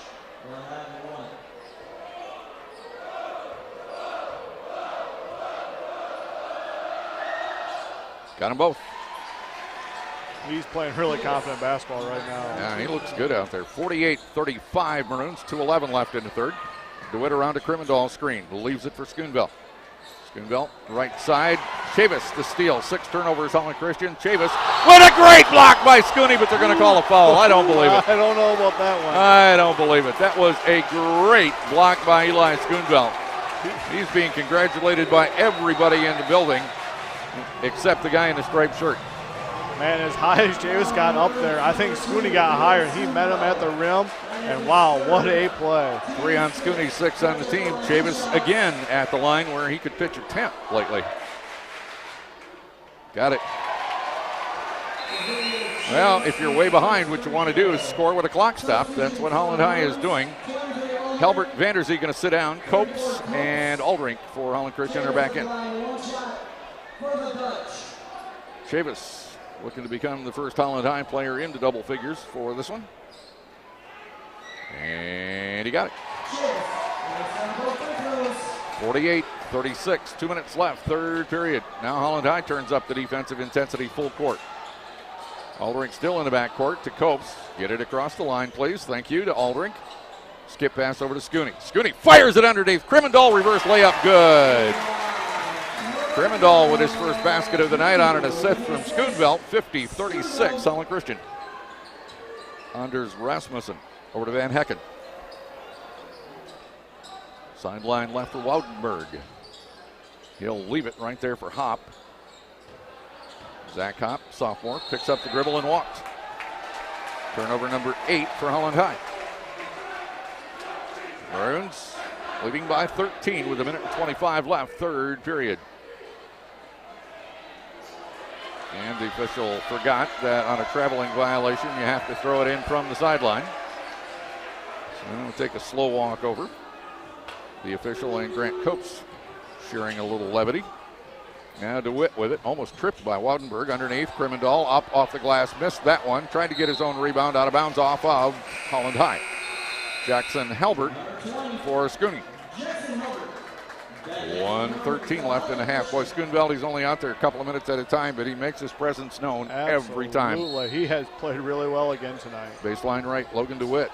Speaker 1: Got them both.
Speaker 2: He's playing really confident basketball right now.
Speaker 1: Yeah, he looks good out there. 48-35 Maroons, 2:11 left in the third. DeWitt around to Krimmendal, screen. Leaves it for Schoonveld. Schoonveld, right side. Chavis the steal. 6 turnovers, Holland Christian. Chavis with a great block by Scooney, but they're going to call a foul. I don't believe it.
Speaker 2: I don't know about that one.
Speaker 1: I don't believe it. That was a great block by Eli Schoonveld. He's being congratulated by everybody in the building except the guy in the striped shirt.
Speaker 2: Man, as high as Chavis got up there, I think Scooney got higher. He met him at the rim, and wow, what a play.
Speaker 1: 3 on Scooney, 6 on the team. Chavis again at the line where he could pitch a 10th lately. Got it. Well, if you're way behind, what you want to do is score with a clock stop. That's what Holland High is doing. Halbert, Vanderzee going to sit down. Copes and Aldrink for Holland Christian are back in. Chavis looking to become the first Holland High player into double figures for this one. And he got it. 48-36, 2 minutes left, third period. Now Holland High turns up the defensive intensity full court. Aldrink still in the backcourt to Copes. Get it across the line, please. Thank you to Aldrink. Skip pass over to Scooney. Scooney fires it underneath. Krimmendal reverse layup, good. Krimmendal with his first basket of the night on an assist from Schoonveld. 50-36, Holland Christian. Anders Rasmussen over to Van Hecken. Sideline left for Woudenberg. He'll leave it right there for Hop. Zach Hop, sophomore, picks up the dribble and walks. Turnover number 8 for Holland High. Maroons leading by 13 with 1:25 left, third period. And the official forgot that on a traveling violation, you have to throw it in from the sideline. So we'll take a slow walk over. The official and Grant Copes sharing a little levity. Now DeWitt with it, almost tripped by Woudenberg underneath. Krimmendal up off the glass, missed that one. Tried to get his own rebound out of bounds off of Holland High. Jackson Halbert for Scooney. 1:13 left in the half. Boy, Schoonveld, he's only out there a couple of minutes at a time, but he makes his presence known every time.
Speaker 2: Absolutely. He has played really well again tonight.
Speaker 1: Baseline right, Logan DeWitt.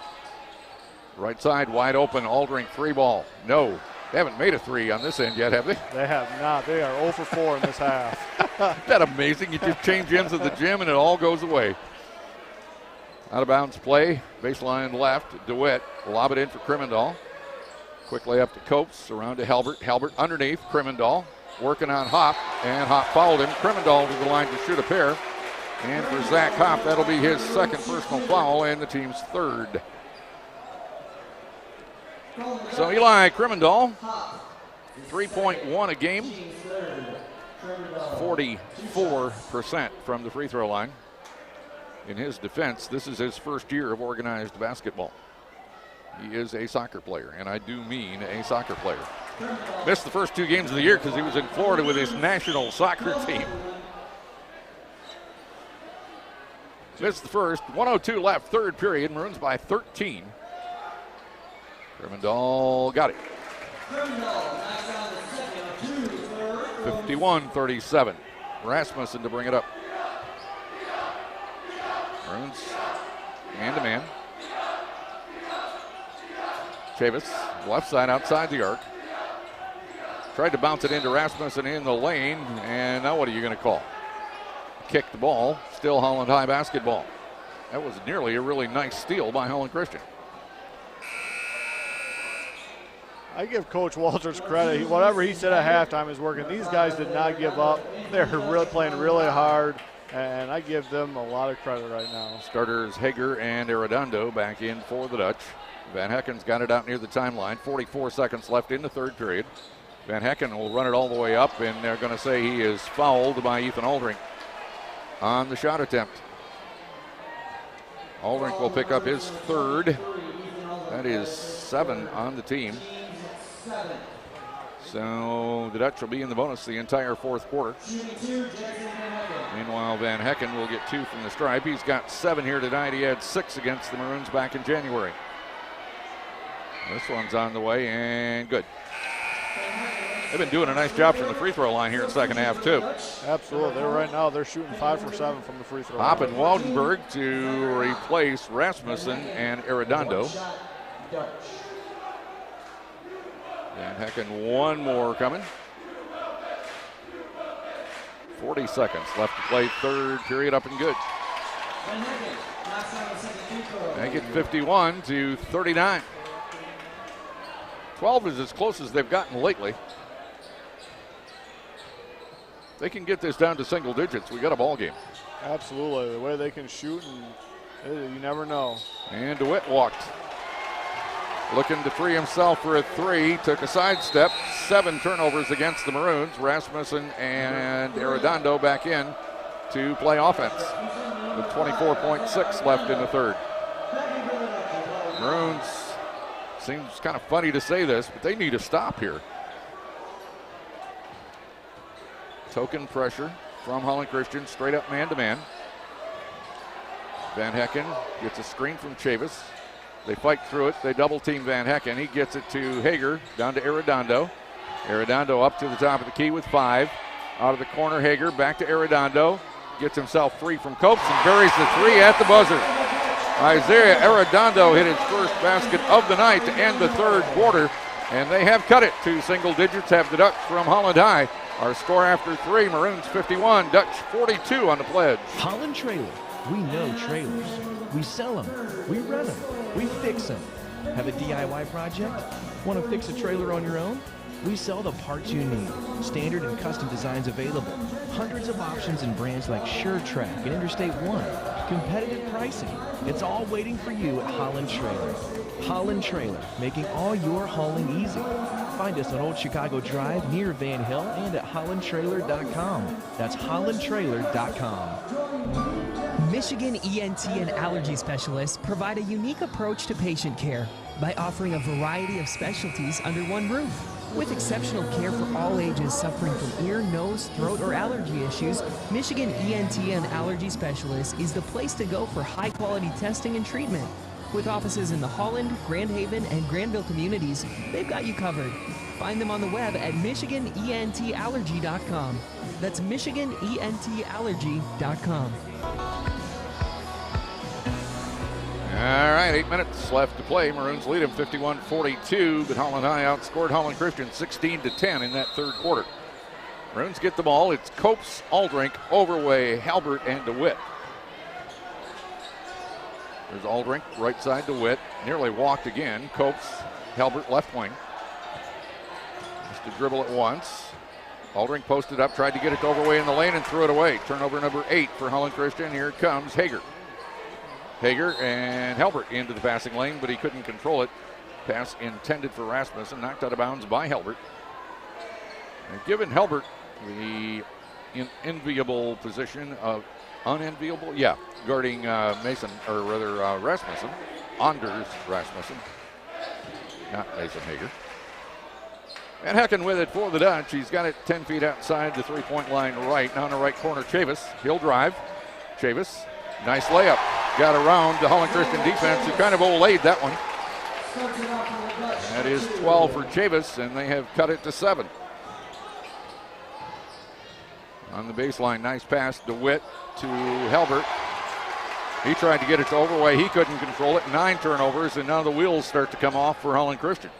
Speaker 1: Right side wide open, Aldrink 3 ball. No. They haven't made a three on this end yet, have they?
Speaker 2: They have not. They are 0 for 4 in this half.
Speaker 1: Isn't that amazing? You just change ends at the gym and it all goes away. Out of bounds play, baseline left. DeWitt will lob it in for Krimendahl. Quickly up to Copes, around to Halbert. Halbert underneath, Krimendahl working on Hop, and Hop fouled him. Krimendahl to the line to shoot a pair. And for Zach Hop, that'll be his second personal foul and the team's third. So Eli Krimendahl, 3.1 a game, 44% from the free throw line. In his defense, this is his first year of organized basketball. He is a soccer player, and I do mean a soccer player. Missed the first 2 games of the year because he was in Florida with his national soccer team. Missed the first, 1:02 left, third period, Maroons by 13. Krimendahl got it. 51-37. Rasmussen to bring it up. Maroons man-to-man. Chavis, left side outside the arc. Tried to bounce it into Rasmussen in the lane, and now what are you going to call? Kicked the ball, still Holland High basketball. That was nearly a really nice steal by Holland Christian.
Speaker 2: I give Coach Walters credit. Whatever he said at halftime is working. These guys did not give up. They're really playing really hard, and I give them a lot of credit right now.
Speaker 1: Starters Hager and Arredondo back in for the Dutch. Van Hecken's got it out near the timeline. 44 seconds left in the third period. Van Hecken will run it all the way up, and they're going to say he is fouled by Ethan Aldrink on the shot attempt. Aldrink will pick up his third. That is 7 on the team. So the Dutch will be in the bonus the entire fourth quarter. Meanwhile, Van Hecken will get 2 from the stripe. He's got 7 here tonight. He had 6 against the Maroons back in January. This one's on the way and good. They've been doing a nice job from the free throw line here in second half, too.
Speaker 2: Absolutely. Right now, they're shooting 5 for 7 from the free throw line.
Speaker 1: Hop and Waldenberg to replace Rasmussen and Arredondo. Van Hecken, one more coming. 40 seconds left to play, third period up and good. Make it 51-39. 12 is as close as they've gotten lately. They can get this down to single digits. We got a ball game.
Speaker 2: Absolutely. The way they can shoot, and you never know.
Speaker 1: And DeWitt walked. Looking to free himself for a 3. Took a sidestep. 7 turnovers against the Maroons. Rasmussen and Arredondo back in to play offense with 24.6 left in the third. Maroons, seems kind of funny to say this, but they need a stop here. Token pressure from Holland Christian, straight up man-to-man. Van Hecken gets a screen from Chavis. They fight through it. They double-team Van Hecken. He gets it to Hager, down to Arredondo. Arredondo up to the top of the key with 5. Out of the corner, Hager back to Arredondo. Gets himself free from Copes and buries the 3 at the buzzer. Isaiah Arredondo hit his first basket of the night to end the third quarter, and they have cut it to single digits, have the Dutch from Holland High. Our score after 3, Maroons 51, Dutch 42 on the pledge.
Speaker 12: Holland Trailer. We know trailers. We sell them. We rent them. We fix them. Have a DIY project? Want to fix a trailer on your own? We sell the parts you need. Standard and custom designs available. Hundreds of options and brands like SureTrack and Interstate 1. Competitive pricing. It's all waiting for you at Holland Trailer. Holland Trailer, making all your hauling easy. Find us on Old Chicago Drive near Van Hill and at hollandtrailer.com. That's hollandtrailer.com.
Speaker 7: Michigan ENT and allergy specialists provide a unique approach to patient care by offering a variety of specialties under one roof. With exceptional care for all ages suffering from ear, nose, throat, or allergy issues, Michigan ENT and Allergy Specialists is the place to go for high-quality testing and treatment. With offices in the Holland, Grand Haven, and Granville communities, they've got you covered. Find them on the web at MichiganENTallergy.com. That's MichiganENTallergy.com.
Speaker 1: All right, 8 minutes left to play. Maroons lead them 51-42, but Holland High outscored Holland Christian 16-10 in that third quarter. Maroons get the ball. It's Copes, Aldrink, Overway, Halbert, and DeWitt. There's Aldrink, right side DeWitt. Nearly walked again. Copes, Halbert, left wing. Just to dribble it once. Aldrink posted up, tried to get it to Overway in the lane and threw it away. Turnover number 8 for Holland Christian. Here it comes, Hager. Hager and Halbert into the passing lane, but he couldn't control it. Pass intended for Rasmussen, knocked out of bounds by Halbert. And given Halbert the enviable position of unenviable, guarding Mason, or rather Rasmussen, Anders Rasmussen, not Mason Hager. And Hecken with it for the Dutch. He's got it 10 feet outside the three-point line right. Now in the right corner, Chavis. He'll drive. Chavis, nice layup. Got around the Holland Christian defense, who kind of olayed that one. That is 12 for Chavis, and they have cut it to 7. On the baseline, nice pass, DeWitt to Halbert. He tried to get it to Overway. He couldn't control it. 9 turnovers, and now the wheels start to come off for Holland Christian.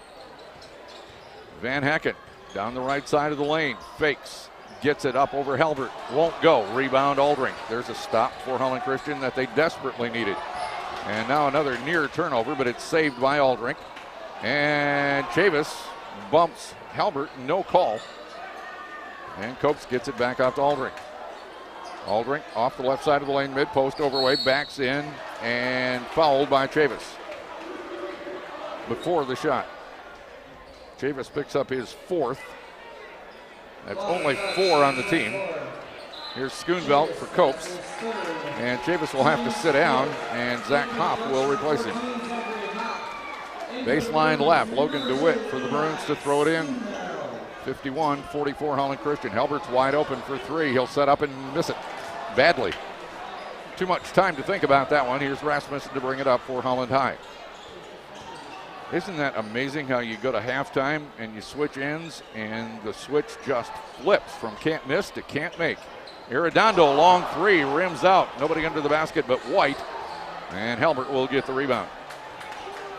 Speaker 1: Van Hecken down the right side of the lane, fakes, gets it up over Halbert, won't go. Rebound Aldrink. There's a stop for Holland Christian that they desperately needed. And now another near turnover, but it's saved by Aldrink. And Chavis bumps Halbert, no call. And Copes gets it back out to Aldrink. Aldrink off the left side of the lane, mid-post, Overway, backs in, and fouled by Chavis before the shot. Chavis picks up his 4th. That's only 4 on the team. Here's Schoonveld for Copes. And Chavis will have to sit down, and Zach Hopp will replace him. Baseline left, Logan DeWitt for the Maroons to throw it in. 51-44 Holland Christian. Halbert's wide open for 3. He'll set up and miss it badly. Too much time to think about that one. Here's Rasmussen to bring it up for Holland High. Isn't that amazing how you go to halftime and you switch ends and the switch just flips from can't miss to can't make. Arredondo, long 3, rims out. Nobody under the basket but White. And Halbert will get the rebound.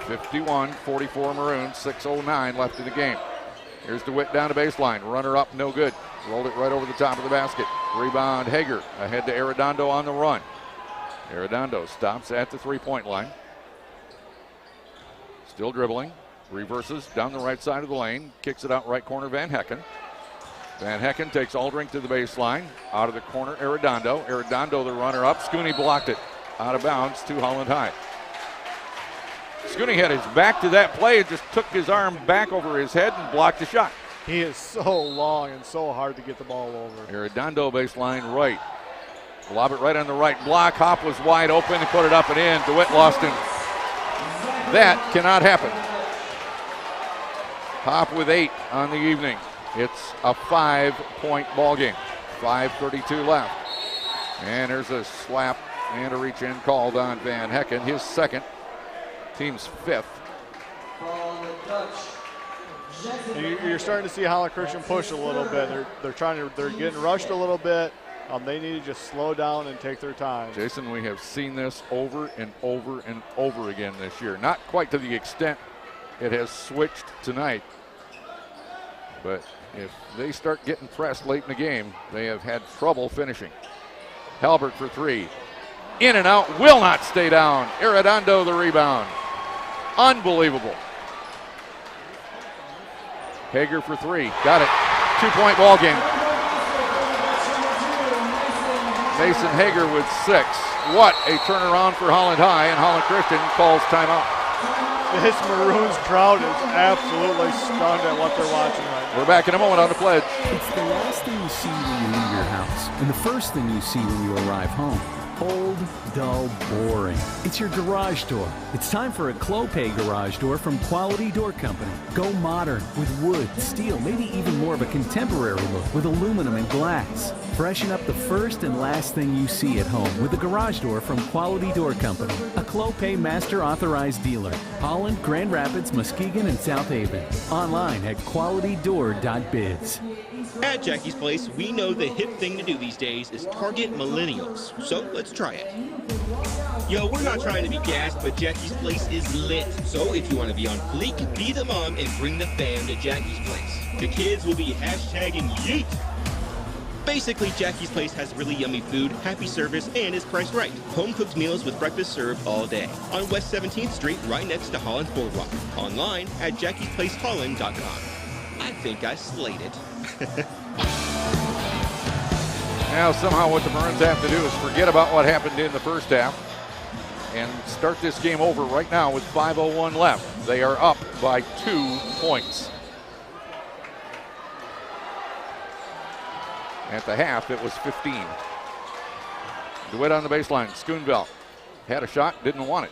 Speaker 1: 51-44 Maroons, 6:09 left in the game. Here's DeWitt down to baseline. Runner up, no good. Rolled it right over the top of the basket. Rebound Hager ahead to Arredondo on the run. Arredondo stops at the three-point line. Still dribbling, reverses down the right side of the lane, kicks it out right corner, Van Hecken. Van Hecken takes Aldrink to the baseline, out of the corner, Arredondo. Arredondo, the runner up, Scooney blocked it, out of bounds to Holland High. Scooney had his back to that play and just took his arm back over his head and blocked the shot.
Speaker 2: He is so long and so hard to get the ball over.
Speaker 1: Arredondo baseline right. Lob it right on the right block. Hopp was wide open and put it up and in. DeWitt lost him. That cannot happen. Hopp with 8 on the evening. It's a 5-point ball game. 5:32 left. And there's a slap and a reach in called on Van Hecken, his 2nd, team's 5th.
Speaker 2: You're starting to see Holland Christian push a little bit. They're getting rushed a little bit. They need to just slow down and take their time.
Speaker 1: Jason, we have seen this over and over and over again this year. Not quite to the extent it has switched tonight. But if they start getting pressed late in the game, they have had trouble finishing. Halbert for 3. In and out, will not stay down. Arredondo the rebound. Unbelievable. Hager for 3. Got it. 2-point ball game. Mason Hager with 6. What a turnaround for Holland High, and Holland Christian calls timeout.
Speaker 2: This Maroons crowd is absolutely stunned at what they're watching right now.
Speaker 1: We're back in a moment on the pledge.
Speaker 9: It's the last thing you see when you leave your house, and the first thing you see when you arrive home. Old, dull, boring. It's your garage door. It's time for a Clopay garage door from Quality Door Company. Go modern with wood, steel, maybe even more of a contemporary look with aluminum and glass. Freshen up the first and last thing you see at home with a garage door from Quality Door Company, a Clopay Master Authorized Dealer. Holland, Grand Rapids, Muskegon, and South Haven. Online at qualitydoor.biz.
Speaker 8: At Jackie's Place, we know the hip thing to do these days is target millennials. So let's try it. Yo, we're not trying to be gassed, but Jackie's Place is lit. So if you want to be on fleek, be the mom and bring the fam to Jackie's Place. The kids will be hashtagging yeet. Basically, Jackie's Place has really yummy food, happy service, and is priced right. Home-cooked meals with breakfast served all day. On West 17th Street, right next to Holland Boardwalk. Online at jackiesplaceholland.com. I think I slayed it.
Speaker 1: Now, somehow what the Maroons have to do is forget about what happened in the first half and start this game over right now with 5:01 left. They are up by 2 points. At the half, it was 15. DeWitt on the baseline. Schoonville had a shot, didn't want it.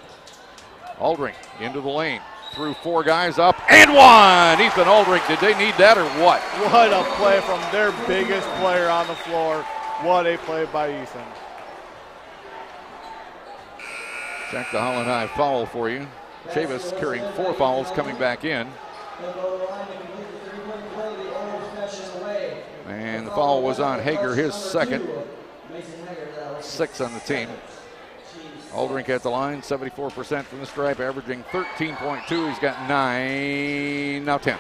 Speaker 1: Aldrink into the lane. Through 4 guys up and 1. Ethan Aldrink, did they need that or what?
Speaker 2: What a play from their biggest player on the floor. What a play by Ethan.
Speaker 1: Check the Holland High foul for you. Chavis carrying 4 fouls coming back in. And the foul was on Hager, his second. 6 on the team. Aldrink at the line, 74% from the stripe, averaging 13.2. He's got 9, now 10.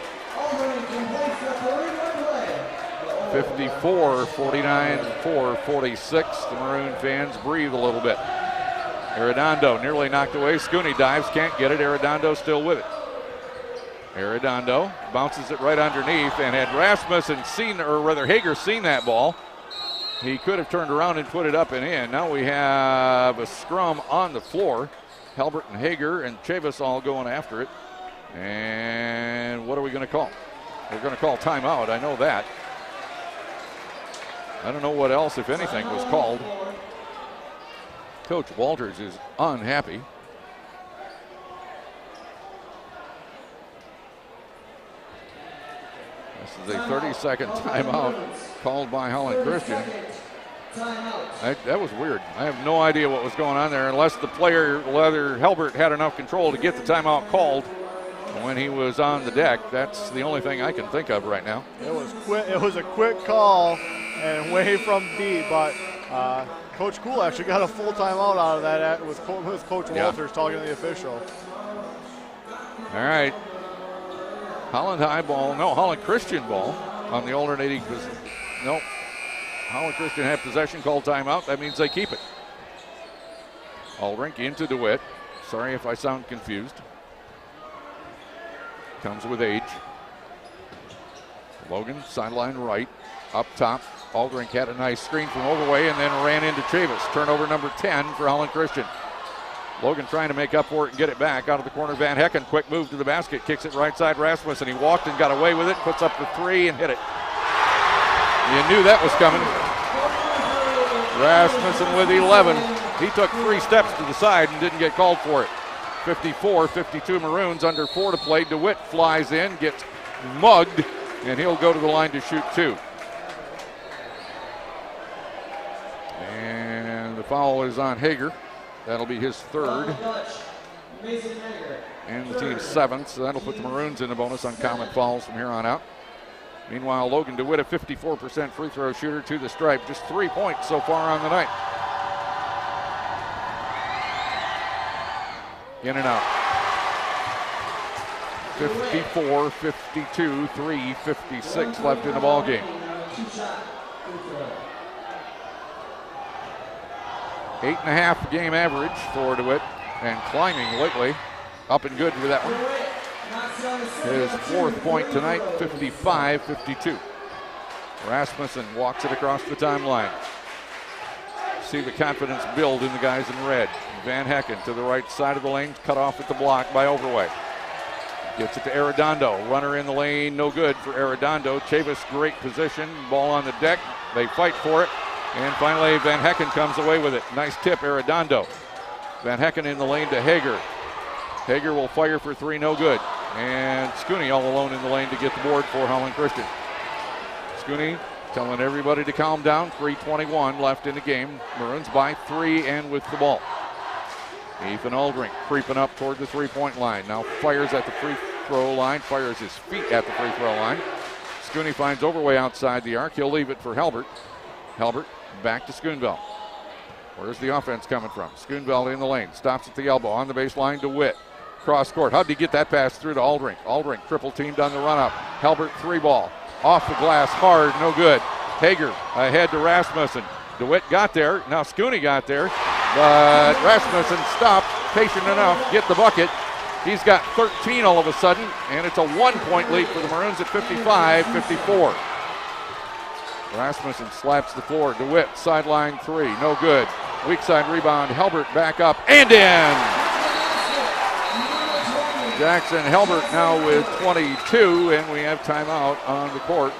Speaker 1: 54, 49, 4, 46. The Maroon fans breathe a little bit. Arredondo nearly knocked away. Scooney dives, can't get it. Arredondo still with it. Arredondo bounces it right underneath, and had Rasmussen seen, or rather Hager seen that ball, he could have turned around and put it up and in. Now we have a scrum on the floor. Halbert and Hager and Chavis all going after it. And what are we going to call? We're going to call timeout, I know that. I don't know what else, if anything, was called. Coach Walters is unhappy. This is a 30-second timeout called by Holland Christian. That was weird. I have no idea what was going on there unless the player, whether Halbert had enough control to get the timeout called when he was on the deck. That's the only thing I can think of right now.
Speaker 2: It was quick. It was a quick call and way from deep, but Coach Cool actually got a full timeout out of that with Coach Walters talking to the official.
Speaker 1: All right. Holland High ball, no, Holland Christian ball on the alternating position. Nope. Holland Christian have possession, called timeout. That means they keep it. Aldrink into DeWitt. Sorry if I sound confused. Comes with age. Logan, sideline right, up top. Aldrink had a nice screen from Overway and then ran into Chavis. Turnover number 10 for Holland Christian. Logan trying to make up for it and get it back out of the corner. Van Hecken, quick move to the basket, kicks it right side Rasmussen. He walked and got away with it, puts up the 3 and hit it. You knew that was coming. Rasmussen with 11. He took 3 steps to the side and didn't get called for it. 54-52 Maroons, under 4 to play. DeWitt flies in, gets mugged, and he'll go to the line to shoot 2. And the foul is on Hager. That'll be his 3rd. And the team's 7th, so that'll put the Maroons in the bonus on common fouls from here on out. Meanwhile, Logan DeWitt, a 54% free throw shooter to the stripe. Just 3 points so far on the night. In and out. 54, 52, 3, 56 left in the ball game. 8.5 game average for DeWitt, and climbing lately. Up and good for that one. His 4th point tonight, 55-52. Rasmussen walks it across the timeline. See the confidence build in the guys in red. Van Hecken to the right side of the lane, cut off at the block by Overway. Gets it to Arredondo. Runner in the lane, no good for Arredondo. Chavis, great position. Ball on the deck. They fight for it. And finally, Van Hecken comes away with it. Nice tip, Arredondo. Van Hecken in the lane to Hager. Hager will fire for 3, no good. And Scooney all alone in the lane to get the board for Holland Christian. Scooney telling everybody to calm down. 3:21 left in the game. Maroons by 3 and with the ball. Ethan Aldrink creeping up toward the three-point line. Now fires at the free throw line, fires his feet at the free throw line. Scooney finds Overway outside the arc. He'll leave it for Halbert. Halbert back to Schoonville. Where's the offense coming from? Schoonville in the lane. Stops at the elbow. On the baseline, DeWitt. Cross court. How'd he get that pass through to Aldrink? Aldrink triple teamed on the run up. Halbert 3 ball. Off the glass, hard, no good. Hager ahead to Rasmussen. DeWitt got there. Now Scooney got there. But Rasmussen stopped, patient enough, get the bucket. He's got 13 all of a sudden, and it's a 1-point lead for the Maroons at 55-54. Rasmussen slaps the floor. DeWitt, sideline 3, no good. Weak side rebound, Halbert back up and in. Jackson Halbert now with 22, and we have timeout on the court.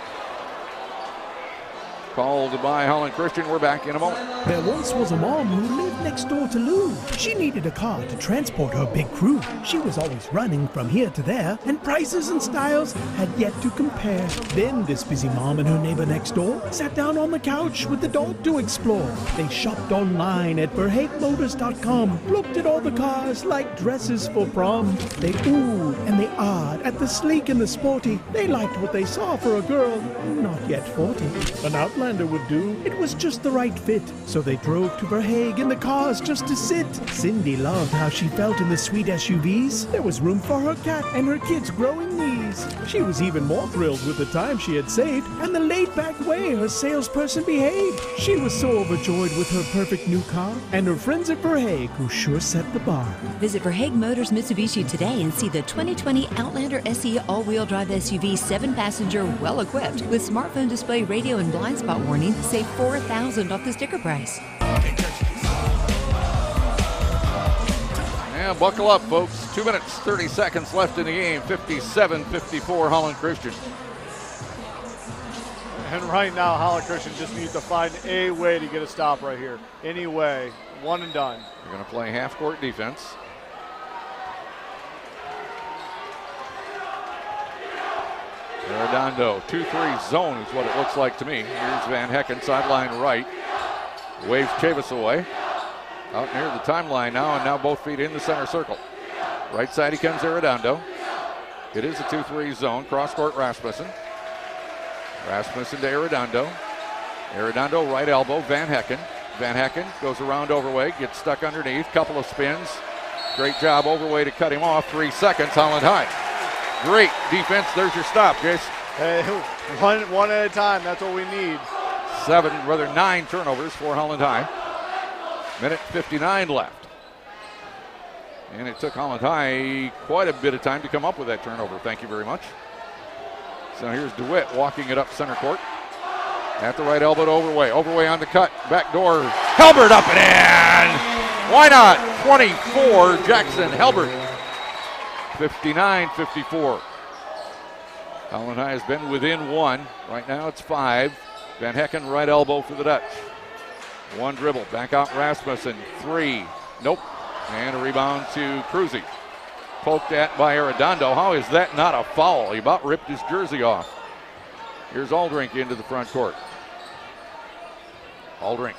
Speaker 1: Called by Holland Christian. We're back in a moment.
Speaker 6: There once was a mom who lived next door to Lou. She needed a car to transport her big crew. She was always running from here to there, and prices and styles had yet to compare. Then this busy mom and her neighbor next door sat down on the couch with the dog to explore. They shopped online at VerhaegMotors.com, looked at all the cars like dresses for prom. They oohed and they ahed at the sleek and the sporty. They liked what they saw for a girl not yet 40. An outlander would do. It was just the right fit. So they drove to Verhaeg in the cars just to sit. Cindy loved how she felt in the sweet SUVs. There was room for her cat and her kids' growing knees. She was even more thrilled with the time she had saved and the laid-back way her salesperson behaved. She was so overjoyed with her perfect new car and her friends at Verhaeg who sure set the bar.
Speaker 11: Visit Verhaeg Motors Mitsubishi today and see the 2020 Outlander SE all-wheel drive SUV 7-passenger, well-equipped with smartphone display, radio, and blind spot warning. Save $4,000 off the sticker price.
Speaker 1: Yeah, buckle up, folks. 2 minutes, 30 seconds left in the game. 57-54 Holland Christian.
Speaker 2: And right now, Holland Christian just needs to find a way to get a stop right here. Any way. One and done.
Speaker 1: They're going to play half-court defense. Arredondo, 2-3 zone is what it looks like to me. Here's Van Hecken, sideline right. Waves Chavis away. Out near the timeline now, and now both feet in the center circle. Right side he comes, Arredondo. It is a 2-3 zone. Cross-court Rasmussen. Rasmussen to Arredondo. Arredondo right elbow, Van Hecken. Van Hecken goes around Overway, gets stuck underneath, couple of spins. Great job Overway to cut him off. 3 seconds, Holland High. Great defense. There's your stop, Jace.
Speaker 2: Hey, one at a time. That's what we need.
Speaker 1: 9 turnovers for Holland High. Minute 59 left. And it took Holland High quite a bit of time to come up with that turnover. Thank you very much. So here's DeWitt walking it up center court. At the right elbow to Overway. Overway on the cut. Back door. Halbert up and in. Why not? 24, Jackson Halbert. 59-54. Holland High has been within 1. Right now it's 5. Van Hecken right elbow for the Dutch. 1 dribble. Back out Rasmussen. 3. Nope. And a rebound to Cruzy. Poked at by Arredondo. How is that not a foul? He about ripped his jersey off. Here's Aldrink into the front court. Aldrink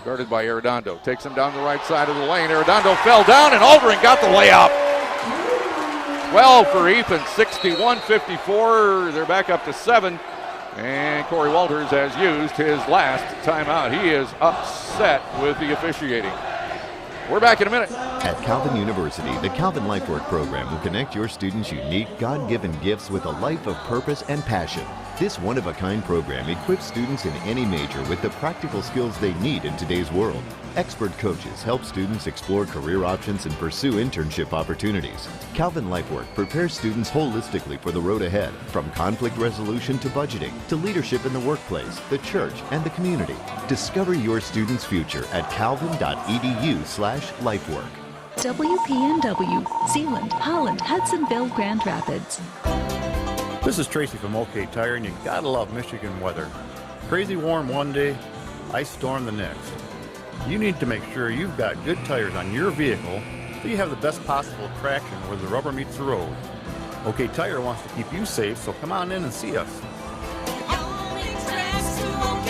Speaker 1: guarded by Arredondo. Takes him down the right side of the lane. Arredondo fell down and Aldrink got the layup. 12 for Ethan, 61-54. They're back up to 7. And Corey Walters has used his last timeout. He is upset with the officiating. We're back in a minute.
Speaker 13: At Calvin University, the Calvin Life Work program will connect your students' unique, God-given gifts with a life of purpose and passion. This one-of-a-kind program equips students in any major with the practical skills they need in today's world. Expert coaches help students explore career options and pursue internship opportunities. Calvin Life Work prepares students holistically for the road ahead, from conflict resolution to budgeting, to leadership in the workplace, the church, and the community. Discover your student's future at calvin.edu/lifework.
Speaker 21: WPNW, Zeeland, Holland, Hudsonville, Grand Rapids.
Speaker 3: This is Tracy from OK Tire, and you gotta love Michigan weather. Crazy warm one day, ice storm the next. You need to make sure you've got good tires on your vehicle so you have the best possible traction where the rubber meets the road. OK Tire wants to keep you safe, so come on in and see us.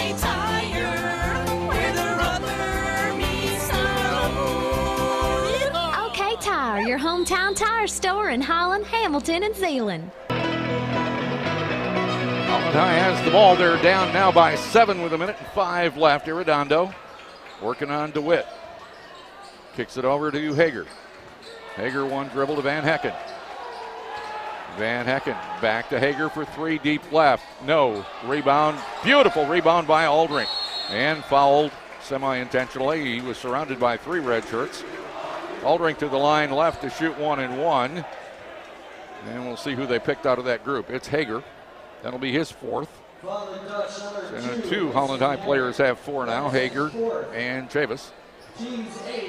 Speaker 10: OK Tire, where the rubber meets the road.
Speaker 4: OK Tire, your hometown tire store in Holland, Hamilton, and Zeeland.
Speaker 1: Holland High has the ball. They're down now by 7 with 1:05 left. Arredondo working on DeWitt. Kicks it over to Hager. Hager one dribble to Van Hecken. Van Hecken back to Hager for 3 deep left. No. Rebound. Beautiful rebound by Aldrich. And fouled semi-intentionally. He was surrounded by 3 red shirts. Aldrich to the line left to shoot 1 and 1. And we'll see who they picked out of that group. It's Hager. That'll be his 4th. And 2 Holland High players have 4 now, Hager and Chavis.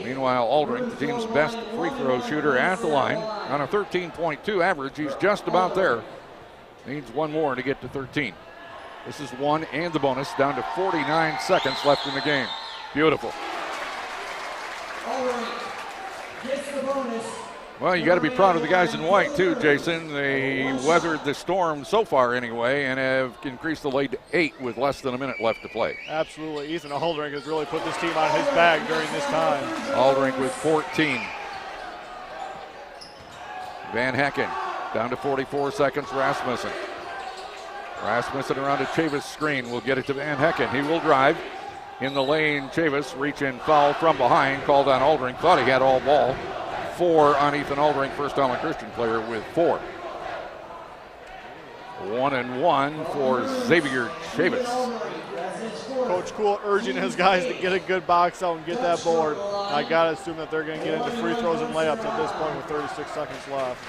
Speaker 1: Meanwhile, Aldrich, the team's best free throw shooter at the line, on a 13.2 average. He's just about there. Needs 1 more to get to 13. This is 1 and the bonus, down to 49 seconds left in the game. Beautiful. Well, you got to be proud of the guys in white, too, Jason. They weathered the storm so far anyway and have increased the lead to 8 with less than a minute left to play.
Speaker 2: Absolutely. Ethan Aldrich has really put this team on his back during this time.
Speaker 1: Aldrich with 14. Van Hecken down to 44 seconds. Rasmussen. Rasmussen around a Chavis screen. Will get it to Van Hecken. He will drive in the lane. Chavis reach in foul from behind. Called on Aldrich. Thought he had all ball. 4 on Ethan Aldrich, first Holland Christian player with 4. 1 and 1 for Xavier Chavis.
Speaker 2: Coach Cool urging his guys to get a good box out and get that board. I got to assume that they're going to get into free throws and layups at this point with 36 seconds left.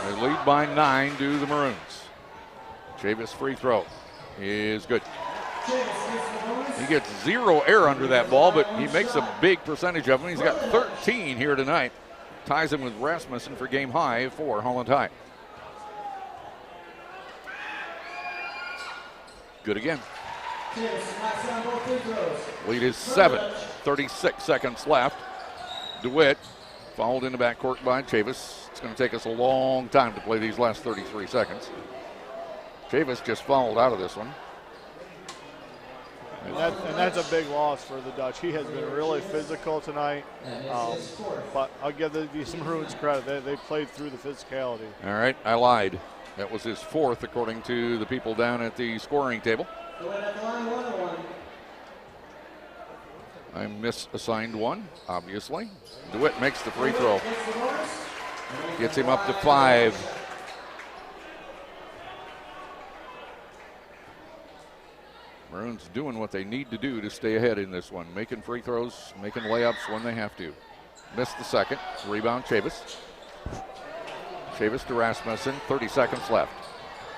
Speaker 1: They lead by 9 to the Maroons. Chavis free throw is good. He gets 0 air under that ball, but he makes a big percentage of them. He's got 13 here tonight. Ties him with Rasmussen for game high for Holland High. Good again. Lead is 7. 36 seconds left. DeWitt fouled in the backcourt by Chavis. It's going to take us a long time to play these last 33 seconds. Chavis just fouled out of this one.
Speaker 2: And that's a big loss for the Dutch. He has been really physical tonight, but I'll give the Maroons credit. They played through the physicality.
Speaker 1: All right, I lied. That was his 4th, according to the people down at the scoring table. I misassigned 1, obviously. DeWitt makes the free throw. Gets him up to 5. Maroons doing what they need to do to stay ahead in this one. Making free throws, making layups when they have to. Missed the second. Rebound, Chavis. Chavis to Rasmussen. 30 seconds left.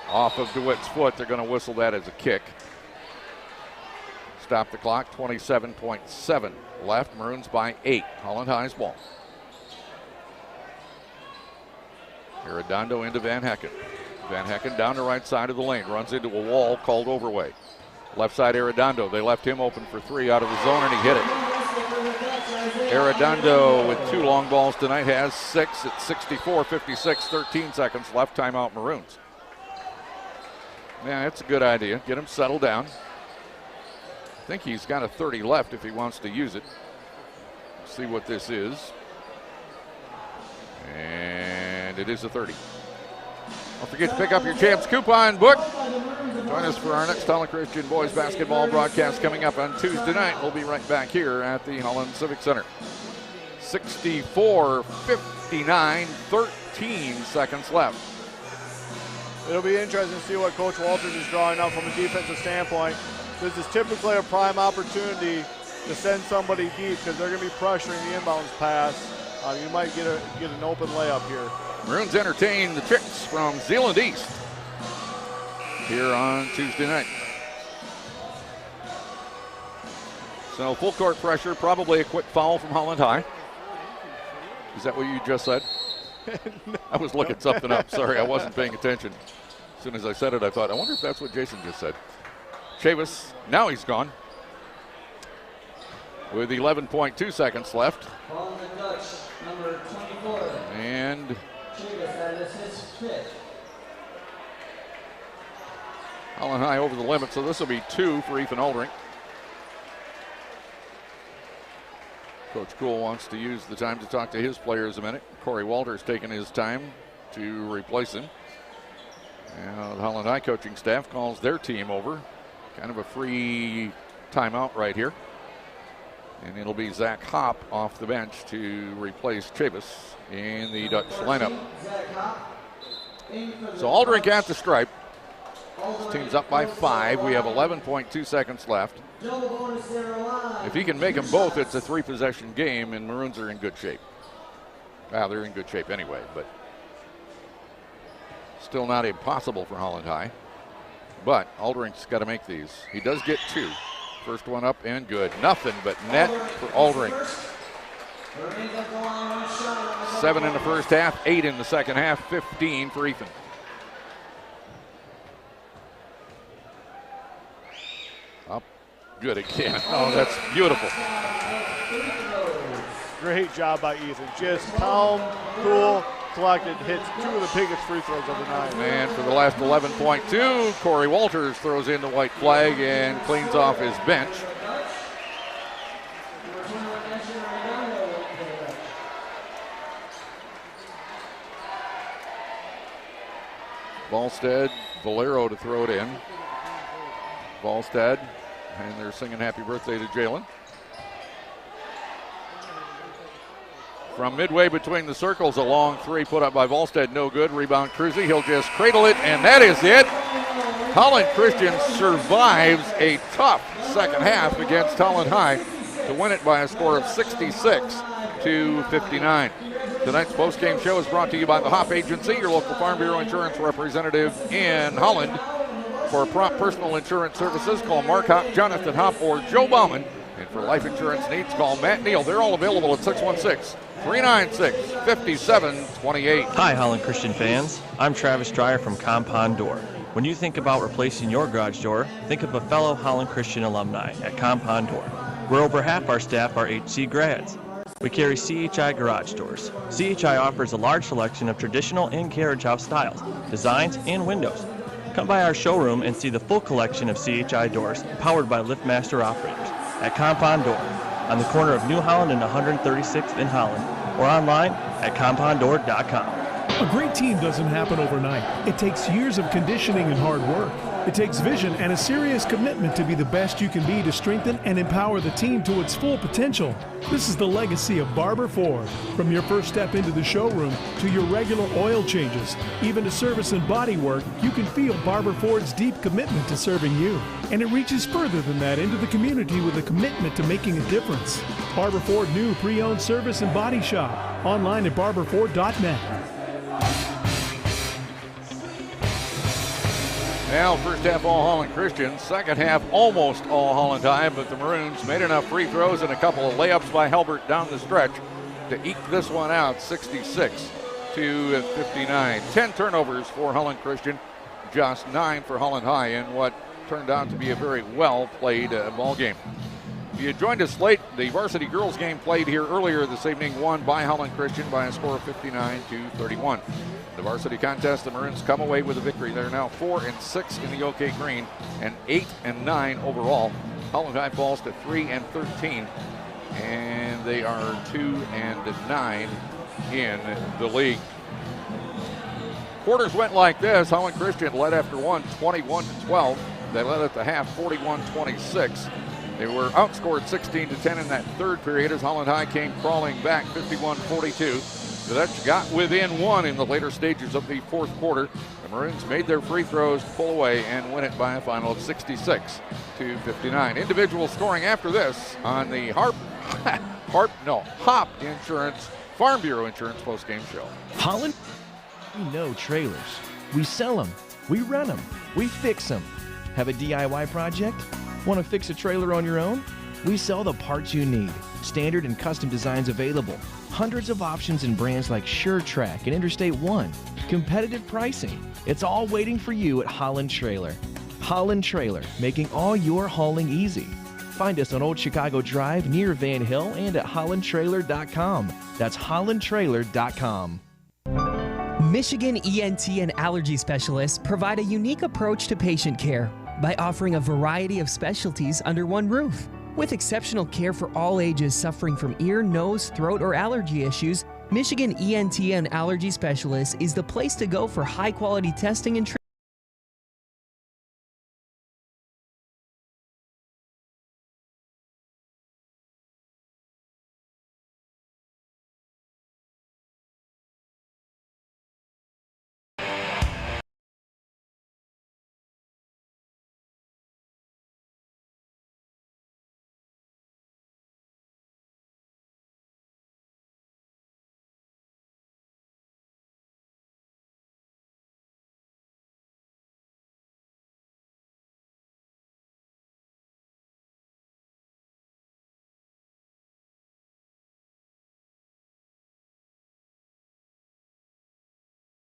Speaker 1: Off of DeWitt's foot. They're going to whistle that as a kick. Stop the clock. 27.7 left. Maroons by 8. Holland High's ball. Arredondo into Van Hecken. Van Hecken down the right side of the lane. Runs into a wall called Overway. Left side Arredondo. They left him open for 3 out of the zone, and he hit it. Arredondo with 2 long balls tonight has 6 at 64-56. 13 seconds left. Timeout Maroons. Yeah, that's a good idea. Get him settled down. I think he's got a 30 left if he wants to use it. Let's see what this is. And it is a 30. Don't forget to pick up your Champs coupon book. Join us for our next Holland Christian boys basketball broadcast coming up on Tuesday night. We'll be right back here at the Holland Civic Center. 64-59, 13 seconds left.
Speaker 2: It'll be interesting to see what Coach Walters is drawing up from a defensive standpoint. This is typically a prime opportunity to send somebody deep because they're going to be pressuring the inbounds pass. You might get an open layup here.
Speaker 1: Maroons entertain the Chicks from Zeeland East here on Tuesday night. So full court pressure, probably a quick foul from Holland High. Is that what you just said?
Speaker 2: No.
Speaker 1: I was looking something up. Sorry, I wasn't paying attention. As soon as I said it, I thought, I wonder if that's what Jason just said. Chavis, now he's gone. With 11.2 seconds left.
Speaker 10: Number 24.
Speaker 1: And Holland High over the limit, so this will be 2 for Ethan Aldrich. Coach Kuhl wants to use the time to talk to his players a minute. Corey Walters taking his time to replace him. And the Holland High coaching staff calls their team over. Kind of a free timeout right here. And it'll be Zach Hopp off the bench to replace Chavis in the Dutch lineup. So Aldrich at the stripe. His team's up by 5. We have 11.2 seconds left. If he can make them both, it's a 3-possession game, and Maroons are in good shape. Well, they're in good shape anyway, but still not impossible for Holland High. But Aldrich's got to make these. He does get 2. First one up and good. Nothing but net for Aldrich. 7 in the first half, 8 in the second half, 15 for Ethan. Up, good again. Oh, that's beautiful.
Speaker 2: Great job by Ethan. Just calm, cool, collected, hits 2 of the biggest free throws of the night.
Speaker 1: And for the last 11.2, Corey Walters throws in the white flag and cleans off his bench. Volstead, Valero to throw it in. Volstead, and they're singing happy birthday to Jalen. From midway between the circles, a long 3 put up by Volstead, no good. Rebound Cruzy, he'll just cradle it, and that is it. Holland Christian survives a tough second half against Holland High to win it by a score of 66-59. Tonight's postgame show is brought to you by the Hop Agency, your local Farm Bureau insurance representative in Holland. For prompt personal insurance services, call Mark Hop, Jonathan Hop, or Joe Bauman. And for life insurance needs, call Matt Neal. They're all available at 616-396-5728.
Speaker 5: Hi, Holland Christian fans. I'm Travis Dreyer from Compound Door. When you think about replacing your garage door, think of a fellow Holland Christian alumni at Compound Door, where over half our staff are HC grads. We carry CHI garage doors. CHI offers a large selection of traditional and carriage house styles, designs, and windows. Come by our showroom and see the full collection of CHI doors powered by LiftMaster operators at Compound Door on the corner of New Holland and 136th in Holland, or online at compounddoor.com.
Speaker 6: A great team doesn't happen overnight. It takes years of conditioning and hard work. It takes vision and a serious commitment to be the best you can be to strengthen and empower the team to its full potential. This is the legacy of Barber Ford. From your first step into the showroom to your regular oil changes, even to service and body work, you can feel Barber Ford's deep commitment to serving you. And it reaches further than that into the community with a commitment to making a difference. Barber Ford new pre-owned service and body shop. Online at barberford.net.
Speaker 1: Now, first half all Holland Christian, second half almost all Holland High, but the Maroons made enough free throws and a couple of layups by Halbert down the stretch to eke this one out, 66-59. 10 turnovers for Holland Christian, just 9 for Holland High in what turned out to be a very well-played ball game. If you joined us late, the varsity girls game played here earlier this evening, won by Holland Christian by a score of 59-31. The varsity contest, the Maroons come away with a victory. They're now 4-6 in the OK Green and 8-9 overall. Holland High falls to 3-13, and they are 2-9 in the league. Quarters went like this. Holland Christian led after one, 21-12. They led at the half, 41-26. They were outscored 16-10 in that third period as Holland High came crawling back, 51-42. The Dutch got within one in the later stages of the fourth quarter. The Maroons made their free throws, pull away, and win it by a final of 66-59. Individual scoring after this on the Hop Insurance, Farm Bureau Insurance postgame show.
Speaker 12: Holland, we know trailers. We sell them. We rent them. We fix them. Have a DIY project? Want to fix a trailer on your own? We sell the parts you need. Standard and custom designs available. Hundreds of options and brands like SureTrack and Interstate 1. Competitive pricing. It's all waiting for you at Holland Trailer. Holland Trailer, making all your hauling easy. Find us on Old Chicago Drive near Van Hill and at hollandtrailer.com. That's hollandtrailer.com.
Speaker 7: Michigan ENT and allergy specialists provide a unique approach to patient care by offering a variety of specialties under one roof. With exceptional care for all ages suffering from ear, nose, throat, or allergy issues, Michigan ENT and Allergy Specialists is the place to go for high-quality testing and treatment.